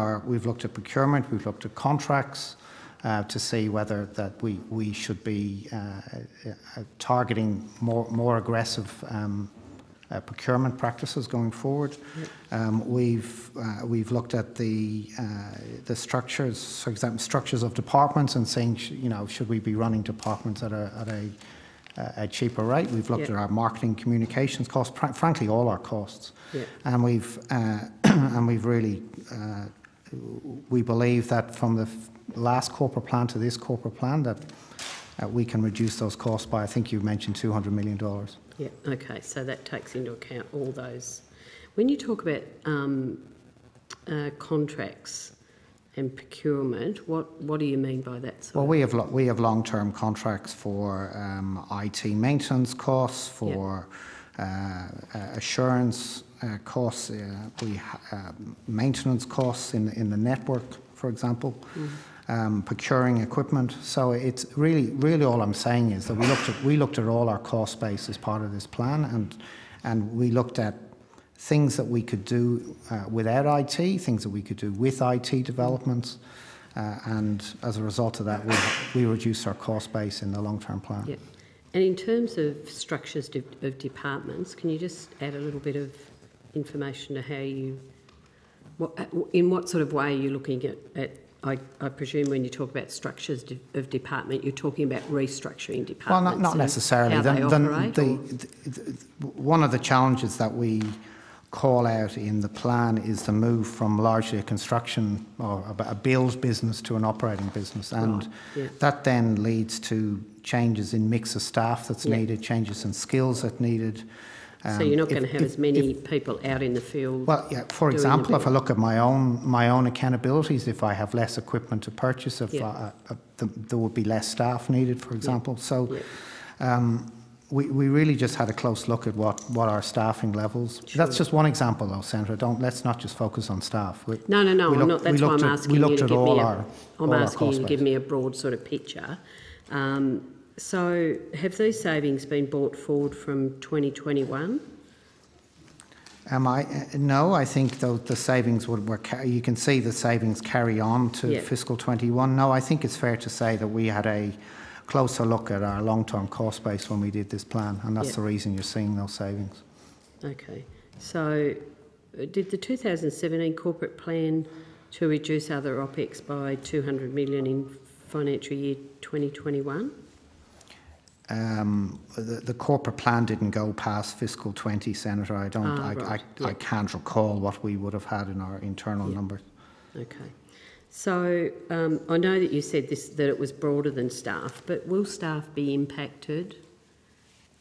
procurement. We've looked at contracts to see whether that we should be targeting more aggressive procurement practices going forward. Yep. We've looked at the structures, for example, structures of departments, and saying, should we be running departments at a cheaper rate? We've looked at our marketing communications costs, frankly, all our costs, and we've really we believe that from the last corporate plan to this corporate plan that we can reduce those costs by, I think you mentioned, $200 million. Yeah, okay, so that takes into account all those. When you talk about contracts and procurement, what do you mean by that? Well, we have long-term contracts for IT maintenance costs, for assurance costs, maintenance costs in the network, for example. Procuring equipment. So it's really all I'm saying is that we looked at all our cost base as part of this plan, and we looked at things that we could do without IT, things that we could do with IT developments, and as a result of that, we reduce our cost base in the long-term plan. Yeah. And in terms of structures of departments, can you just add a little bit of information to how you, in what sort of way are you looking at I presume when you talk about structures of department, you're talking about restructuring departments. Well, not necessarily. How they operate, one of the challenges that we call out in the plan is the move from largely a construction or a build business to an operating business, and that then leads to changes in mix of staff that's needed, changes in skills that needed. So you're not going to have as many people out in the field. Well, yeah. For example, if I look at my own accountabilities, if I have less equipment to purchase, there would be less staff needed, for example. So we really just had a close look at what our staffing levels. Sure. That's just one example, though, Senator. Let's not just focus on staff. No. I'm not. That's why I'm asking you to give me a broad sort of picture. So have these savings been brought forward from 2021? No, I think the savings you can see the savings carry on to fiscal 21. No, I think it's fair to say that we had a closer look at our long-term cost base when we did this plan, and that's the reason you're seeing those savings. Okay. So did the 2017 corporate plan to reduce other OPEX by $200 million in financial year 2021? The corporate plan didn't go past fiscal 20, Senator. I can't recall what we would have had in our internal numbers. Okay. So I know that you said that it was broader than staff, but will staff be impacted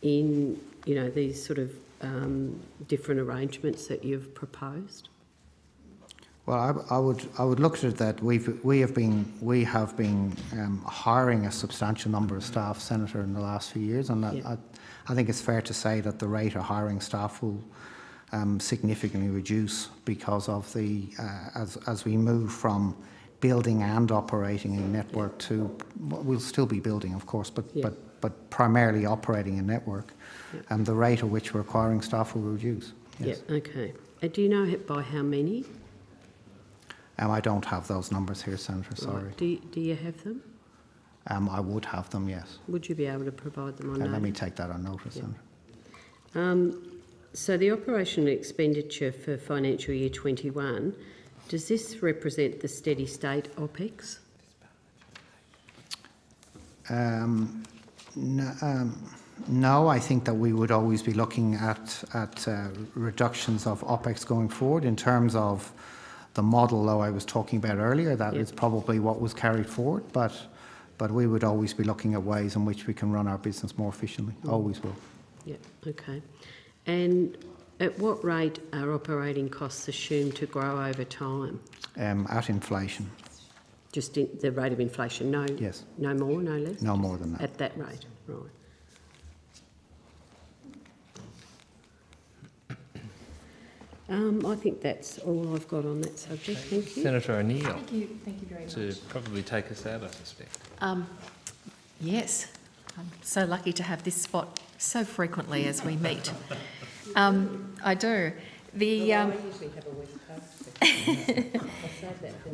in these sort of different arrangements that you've proposed? Well, I would look at it that we have been hiring a substantial number of staff, Senator, in the last few years, and I think it's fair to say that the rate of hiring staff will significantly reduce because of as we move from building and operating a network to we'll still be building, of course, but primarily operating a network, and the rate at which we're acquiring staff will reduce. Yes. Yeah. Okay. Do you know by how many? I don't have those numbers here, Senator, sorry. Right. Do you have them? I would have them, yes. Would you be able to provide them on notice? Let me take that on notice, Senator. So the operational expenditure for financial year 21, does this represent the steady state OPEX? No, I think that we would always be looking at reductions of OPEX going forward in terms of the model, though, I was talking about earlier. That is probably what was carried forward, but we would always be looking at ways in which we can run our business more efficiently. Always will. Yeah. Okay. And at what rate are operating costs assumed to grow over time? At inflation. Just in the rate of inflation? No. Yes. No more, no less. No more than that. At that rate, right. I think that's all I've got on that subject. Thank you. Senator O'Neill. Thank you very much. To probably take us out, I suspect. Yes. I'm so lucky to have this spot so frequently as we meet. I do.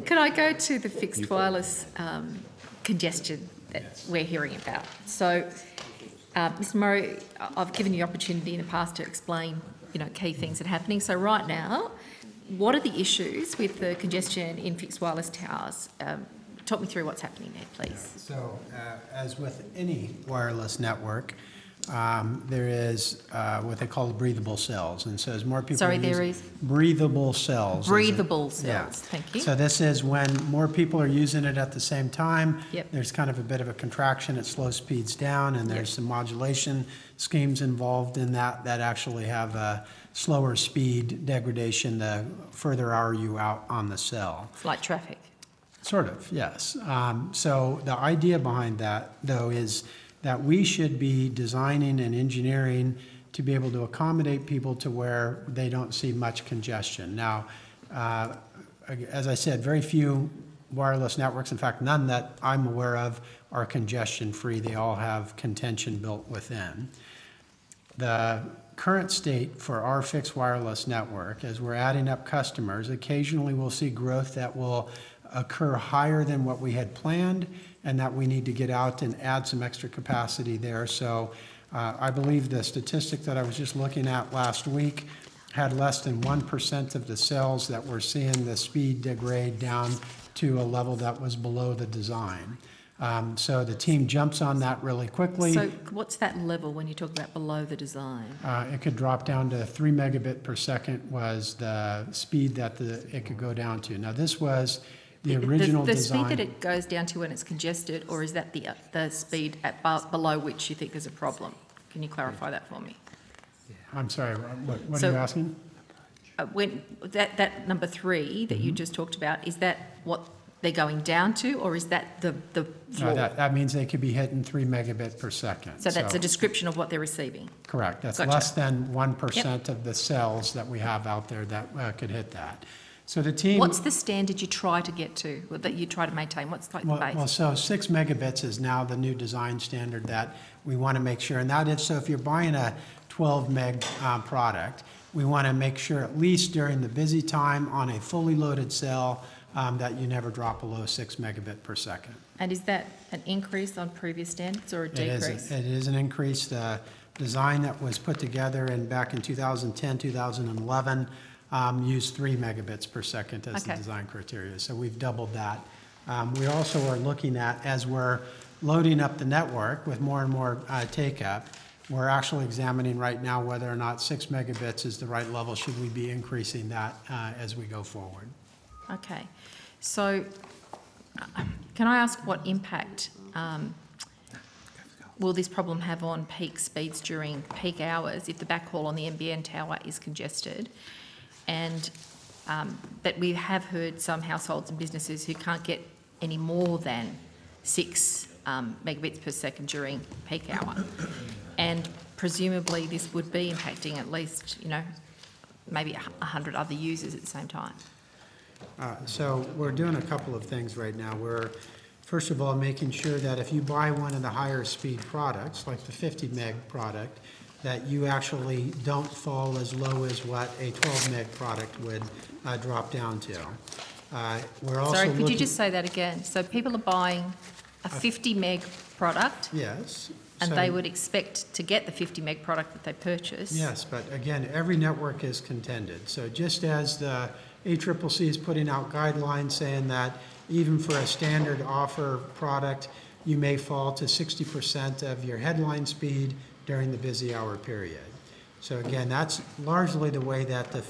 Can I go to the fixed wireless congestion that we're hearing about? So, Mr. Morrow, I've given you the opportunity in the past to explain key things that are happening. So right now, what are the issues with the congestion in fixed wireless towers? Talk me through what's happening there, please. So, as with any wireless network, there is what they call breathable cells, and so as more people breathable cells. Breathable cells. Thank you. So this is when more people are using it at the same time. There's kind of a bit of a contraction. It slow speeds down, and there's some modulation schemes involved in that actually have a slower speed degradation the further are you out on the cell. It's like traffic. Sort of, yes. So the idea behind that, though, is that we should be designing and engineering to be able to accommodate people to where they don't see much congestion. Now, as I said, very few wireless networks, in fact, none that I'm aware of, are congestion-free. They all have contention built within. The current state for our fixed wireless network, as we're adding up customers, occasionally we'll see growth that will occur higher than what we had planned, and that we need to get out and add some extra capacity there. So I believe the statistic that I was just looking at last week had less than 1% of the cells that were seeing the speed degrade down to a level that was below the design. So the team jumps on that really quickly. So what's that level when you talk about below the design? It could drop down to 3 megabit per second was the speed that it could go down to. Now this was the original design. The speed that it goes down to when it's congested, or is that the speed below which you think there's a problem? Can you clarify that for me? I'm sorry, what are you asking? When that number 3 that you just talked about, is that what they're going down to, or is that the floor? No, that means they could be hitting 3 megabit per second. So that's a description of what they're receiving? Correct. That's Gotcha. less than 1% of the cells that we have out there that could hit that. So the team... What's the standard you try to get to, or that you try to maintain? What's like the base? Well, so 6 megabits is now the new design standard that we want to make sure. And that is, so if you're buying a 12 meg product, we want to make sure at least during the busy time on a fully loaded cell that you never drop below 6 megabit per second. And is that an increase on previous standards or a decrease? It is an increase. The design that was put together back in 2010, 2011 used 3 megabits per second as the design criteria. So we've doubled that. We also are looking at, as we're loading up the network with more and more take-up, we're actually examining right now whether or not 6 megabits is the right level. Should we be increasing that as we go forward? Okay. So can I ask what impact will this problem have on peak speeds during peak hours if the backhaul on the NBN tower is congested? And that we have heard some households and businesses who can't get any more than 6 megabits per second during peak hour. And presumably this would be impacting at least, maybe 100 other users at the same time. So we're doing a couple of things right now. We're, first of all, making sure that if you buy one of the higher speed products, like the 50 meg product, that you actually don't fall as low as what a 12 meg product would drop down to. We're also Sorry, could you just say that again? So people are buying a 50 meg product? Yes. And they would expect to get the 50 meg product that they purchase? Yes, but again, every network is contended. So just as the ACCC is putting out guidelines saying that even for a standard offer product, you may fall to 60% of your headline speed during the busy hour period. So again, that's largely the way that the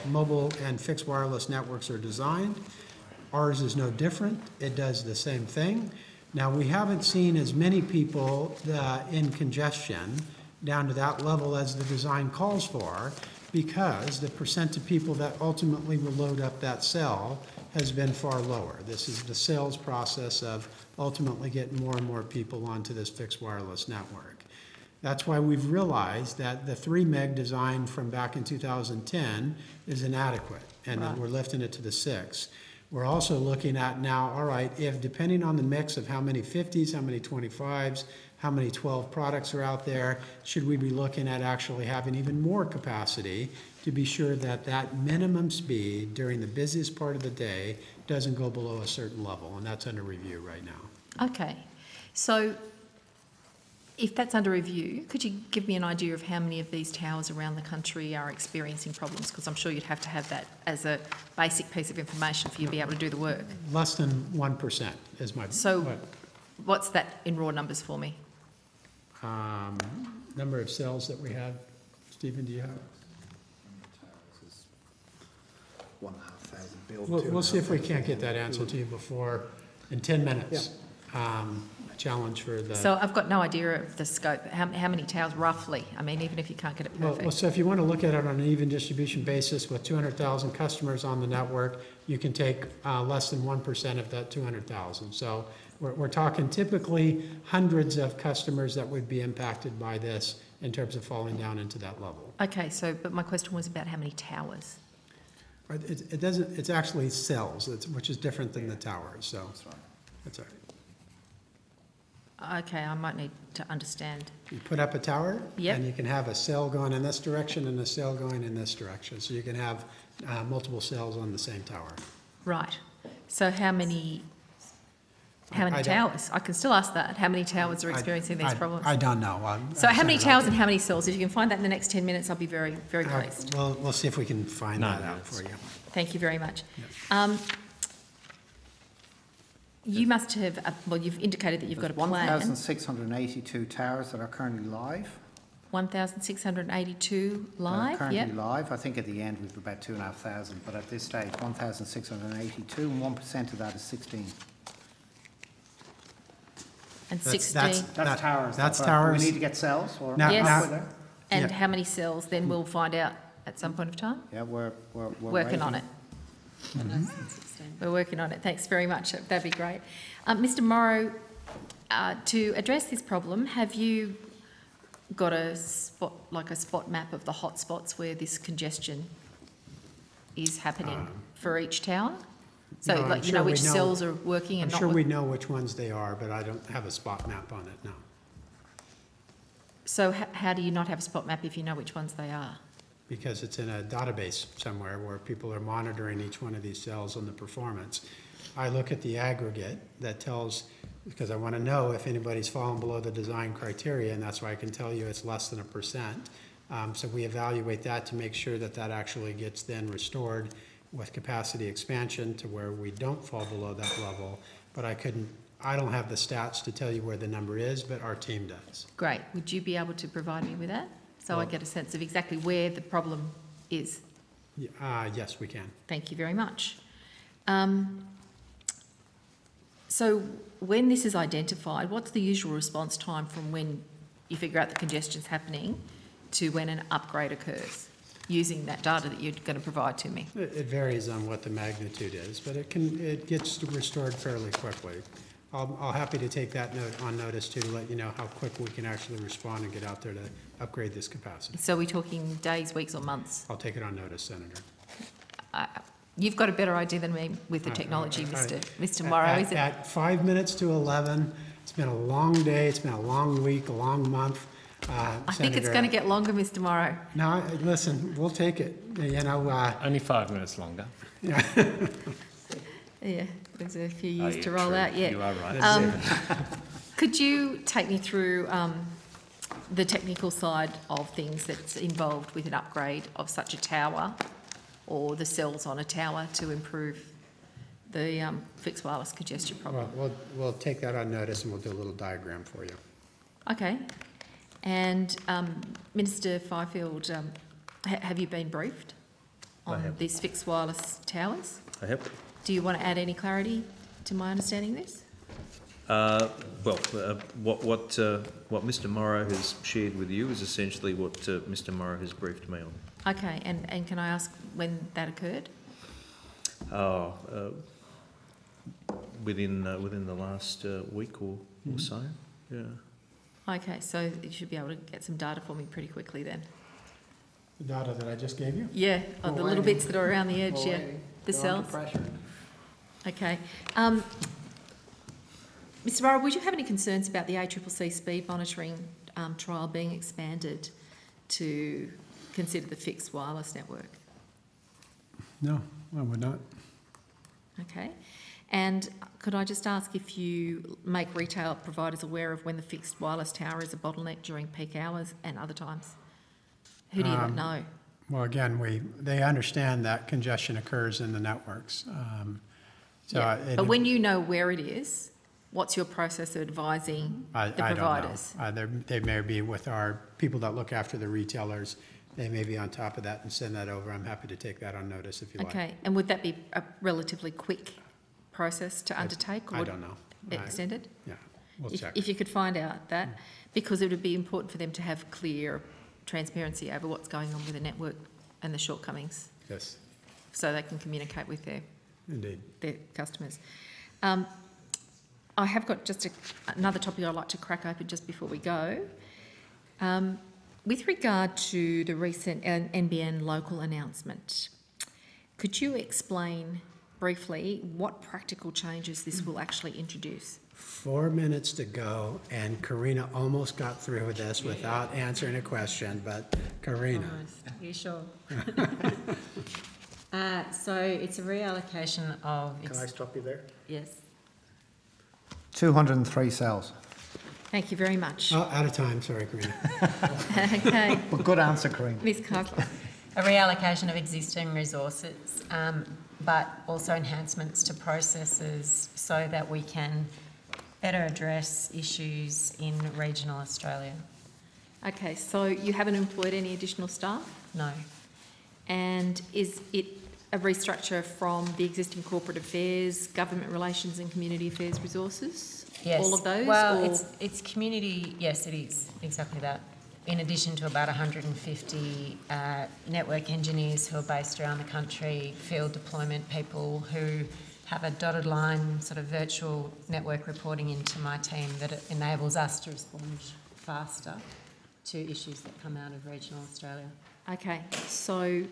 mobile and fixed wireless networks are designed. Ours is no different. It does the same thing. Now, we haven't seen as many people in congestion down to that level as the design calls for, because the percent of people that ultimately will load up that cell has been far lower. This is the sales process of ultimately getting more and more people onto this fixed wireless network. That's why we've realized that the 3 meg design from back in 2010 is inadequate, and then we're lifting it to the 6. We're also looking at now, all right, if depending on the mix of how many 50s, how many 25s, how many 12 products are out there, should we be looking at actually having even more capacity to be sure that that minimum speed during the busiest part of the day doesn't go below a certain level, and that's under review right now. Okay. So if that's under review, could you give me an idea of how many of these towers around the country are experiencing problems? Because I'm sure you'd have to have that as a basic piece of information for you to be able to do the work. Less than 1% is my... So what's that in raw numbers for me? Number of cells that we have. Stephen, do you have? 1,500 built. We'll see if we can't get that answer to you before, in 10 minutes. Yeah. A challenge for the... So I've got no idea of the scope. How many towers roughly? I mean, even if you can't get it perfect. Well, so if you want to look at it on an even distribution basis with 200,000 customers on the network, you can take less than 1% of that 200,000. So we're talking typically hundreds of customers that would be impacted by this in terms of falling down into that level. Okay, so, but my question was about how many towers? It doesn't, it's actually cells, which is different than the towers, so that's right. That's all right. Okay, I might need to understand. You put up a tower, yep, and you can have a cell going in this direction and a cell going in this direction. So you can have multiple cells on the same tower. Right. So how many towers? I can still ask that. How many towers are experiencing these problems? I don't know. So how many towers and how many cells? If you can find that in the next 10 minutes, I'll be very, very pleased. We'll see if we can find that out for you. Thank you very much. Yeah. You must have, well, you've indicated that you've got a plan. 1,682 towers that are currently live. 1,682 live, currently live. I think at the end we've about 2,500, but at this stage 1,682 and 1% of that is 16. And 16. That's towers. That's towers. Do we need to get cells? Or yes. And how many cells? Then we'll find out at some point of time. Yeah, we're working on it. Mm-hmm. We're working on it. Thanks very much. That'd be great. Mr. Morrow, to address this problem, have you got a spot map of the hot spots where this congestion is happening for each tower? So, no, like, you know which cells are working and I'm sure we know which ones they are, but I don't have a spot map on it, no. So how do you not have a spot map if you know which ones they are? Because it's in a database somewhere where people are monitoring each one of these cells and the performance. I look at the aggregate that tells, because I want to know if anybody's fallen below the design criteria, and that's why I can tell you it's less than 1%. So we evaluate that to make sure that that actually gets then restored with capacity expansion to where we don't fall below that level. But I don't have the stats to tell you where the number is, but our team does. Great. Would you be able to provide me with that? So I get a sense of exactly where the problem is. Yes, we can. Thank you very much. So when this is identified, what's the usual response time from when you figure out the congestion's happening to when an upgrade occurs, using that data that you're going to provide to me? It varies on what the magnitude is, but it gets restored fairly quickly. I'll happy to take that on notice too, to let you know how quick we can actually respond and get out there to upgrade this capacity. So we're talking days, weeks or months? I'll take it on notice, Senator. You've got a better idea than me with the technology, Mr. Morrow, is it? At 5 minutes to 11, it's been a long day, it's been a long week, a long month. I think it's going to get longer, Mr. Morrow. No, listen, we'll take it. You know, only 5 minutes longer. Yeah. Yeah, there's a few years to roll out yet. You are right. Could you take me through the technical side of things that's involved with an upgrade of such a tower or the cells on a tower to improve the fixed wireless congestion problem? Well, we'll take that on notice and we'll do a little diagram for you. Okay. And Minister Fifield, have you been briefed on these fixed wireless towers? I have. Do you want to add any clarity to my understanding of this? What Mr. Morrow has shared with you is essentially what Mr. Morrow has briefed me on. Okay, and can I ask when that occurred? Within the last week or so, yeah. Okay, so you should be able to get some data for me pretty quickly then. The data that I just gave you? Yeah, the little bits that are around the edge, yeah, the cells. Okay. Mr. Morrow, would you have any concerns about the ACCC speed monitoring trial being expanded to consider the fixed wireless network? No, I would not. Okay. And could I just ask if you make retail providers aware of when the fixed wireless tower is a bottleneck during peak hours and other times? Who do you let know? Well, again, they understand that congestion occurs in the networks. But when you know where it is, what's your process of advising the providers? I don't know. They may be with our people that look after the retailers. They may be on top of that and send that over. I'm happy to take that on notice if you like. Okay, and would that be a relatively quick process to undertake? Or I don't know. Extended? Yeah, we'll check. If you could find out that, because it would be important for them to have clear transparency over what's going on with the network and the shortcomings. Yes. So they can communicate with their customers. I have got just another topic I'd like to crack open just before we go. With regard to the recent NBN local announcement, could you explain briefly what practical changes this will actually introduce? 4 minutes to go, and Karina almost got through with this without answering a question, but Karina. Are you sure? So it's a reallocation of... Can I stop you there? Yes. 203 cells. Thank you very much. Oh, out of time, sorry, Karina. Okay. Well, good answer, Karina. Ms. Keisler. A reallocation of existing resources, but also enhancements to processes so that we can better address issues in regional Australia. Okay, so you haven't employed any additional staff? No. And is it a restructure from the existing corporate affairs, government relations and community affairs resources? Yes. All of those? Well, it's community, yes, it is, exactly that. In addition to about 150 network engineers who are based around the country, field deployment people who have a dotted line sort of virtual network reporting into my team that it enables us to respond faster to issues that come out of regional Australia. Okay, so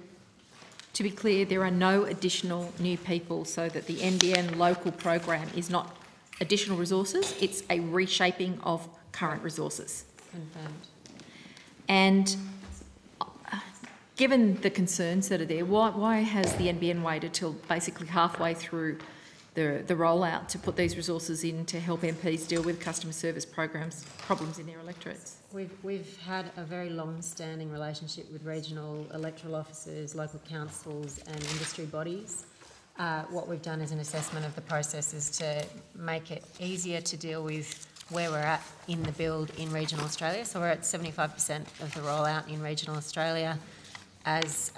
to be clear, there are no additional new people, so that the NBN local program is not additional resources, it's a reshaping of current resources. Confirmed. And given the concerns that are there, why has the NBN waited till basically halfway through the rollout to put these resources in to help MPs deal with customer service problems in their electorates? We've had a very long-standing relationship with regional electoral officers, local councils and industry bodies. What we've done is an assessment of the processes to make it easier to deal with where we're at in the build in regional Australia. So we're at 75% of the rollout in regional Australia. As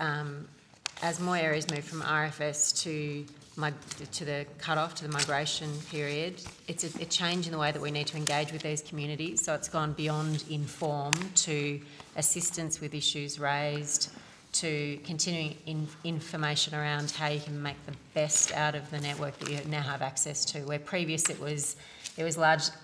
more areas move from RFS to the cut-off, to the migration period, it's a change in the way that we need to engage with these communities. So it's gone beyond inform to assistance with issues raised, to continuing information around how you can make the best out of the network that you now have access to, where previous it was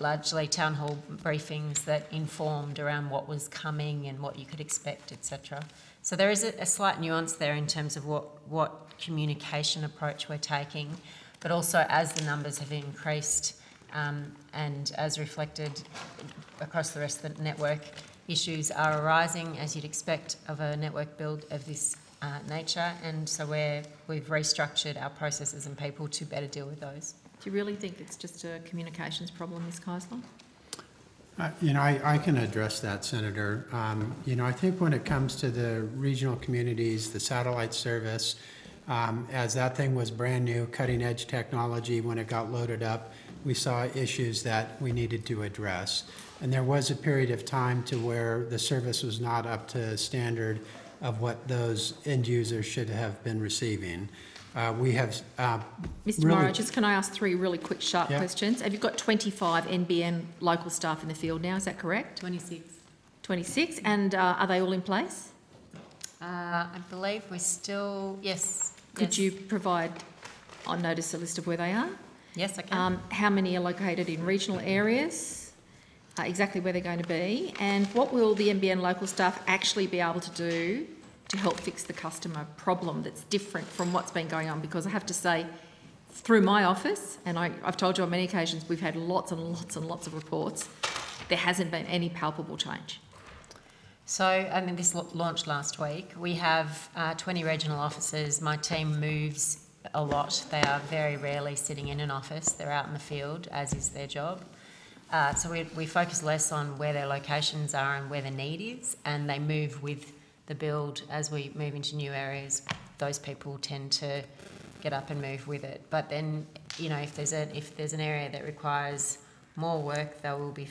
largely town hall briefings that informed around what was coming and what you could expect, etc. So there is a slight nuance there in terms of what communication approach we're taking, but also as the numbers have increased and as reflected across the rest of the network, issues are arising, as you'd expect of a network build of this nature, and so we've restructured our processes and people to better deal with those. Do you really think it's just a communications problem, Ms. Keisler? I can address that, Senator. I think when it comes to the regional communities, the satellite service, as that thing was brand new, cutting edge technology, when it got loaded up, we saw issues that we needed to address. And there was a period of time to where the service was not up to standard of what those end users should have been receiving. We have Mr. Morrow, just can I ask three really quick, sharp questions? Have you got 25 NBN local staff in the field now, is that correct? 26. 26, and are they all in place? I believe we're still, yes. Could you provide on notice a list of where they are? Yes, I can. How many are located in regional areas? Exactly where they're going to be? And what will the NBN local staff actually be able to do to help fix the customer problem that's different from what's been going on? Because I have to say, through my office, and I've told you on many occasions, we've had lots and lots and lots of reports, there hasn't been any palpable change. So, this launched last week. We have 20 regional officers. My team moves a lot. They are very rarely sitting in an office. They're out in the field, as is their job. So we focus less on where their locations are and where the need is, and they move with the build. As we move into new areas, those people tend to get up and move with it. But then, if there's an area that requires more work, they will be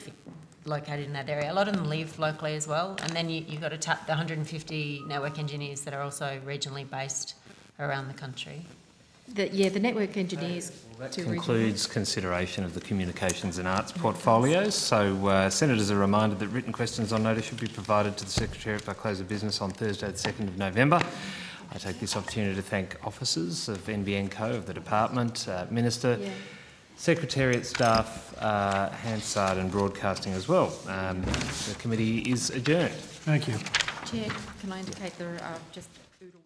located in that area. A lot of them live locally as well, and then you've got to tap the 150 network engineers that are also regionally based around the country. The network engineers... That concludes consideration of the Communications and Arts portfolios. So Senators are reminded that written questions on notice should be provided to the Secretariat by close of business on Thursday the 2nd of November. I take this opportunity to thank officers of NBN Co, of the Department, Minister, Secretariat staff, Hansard and Broadcasting as well. The committee is adjourned. Thank you. Chair, can I indicate there are just oodles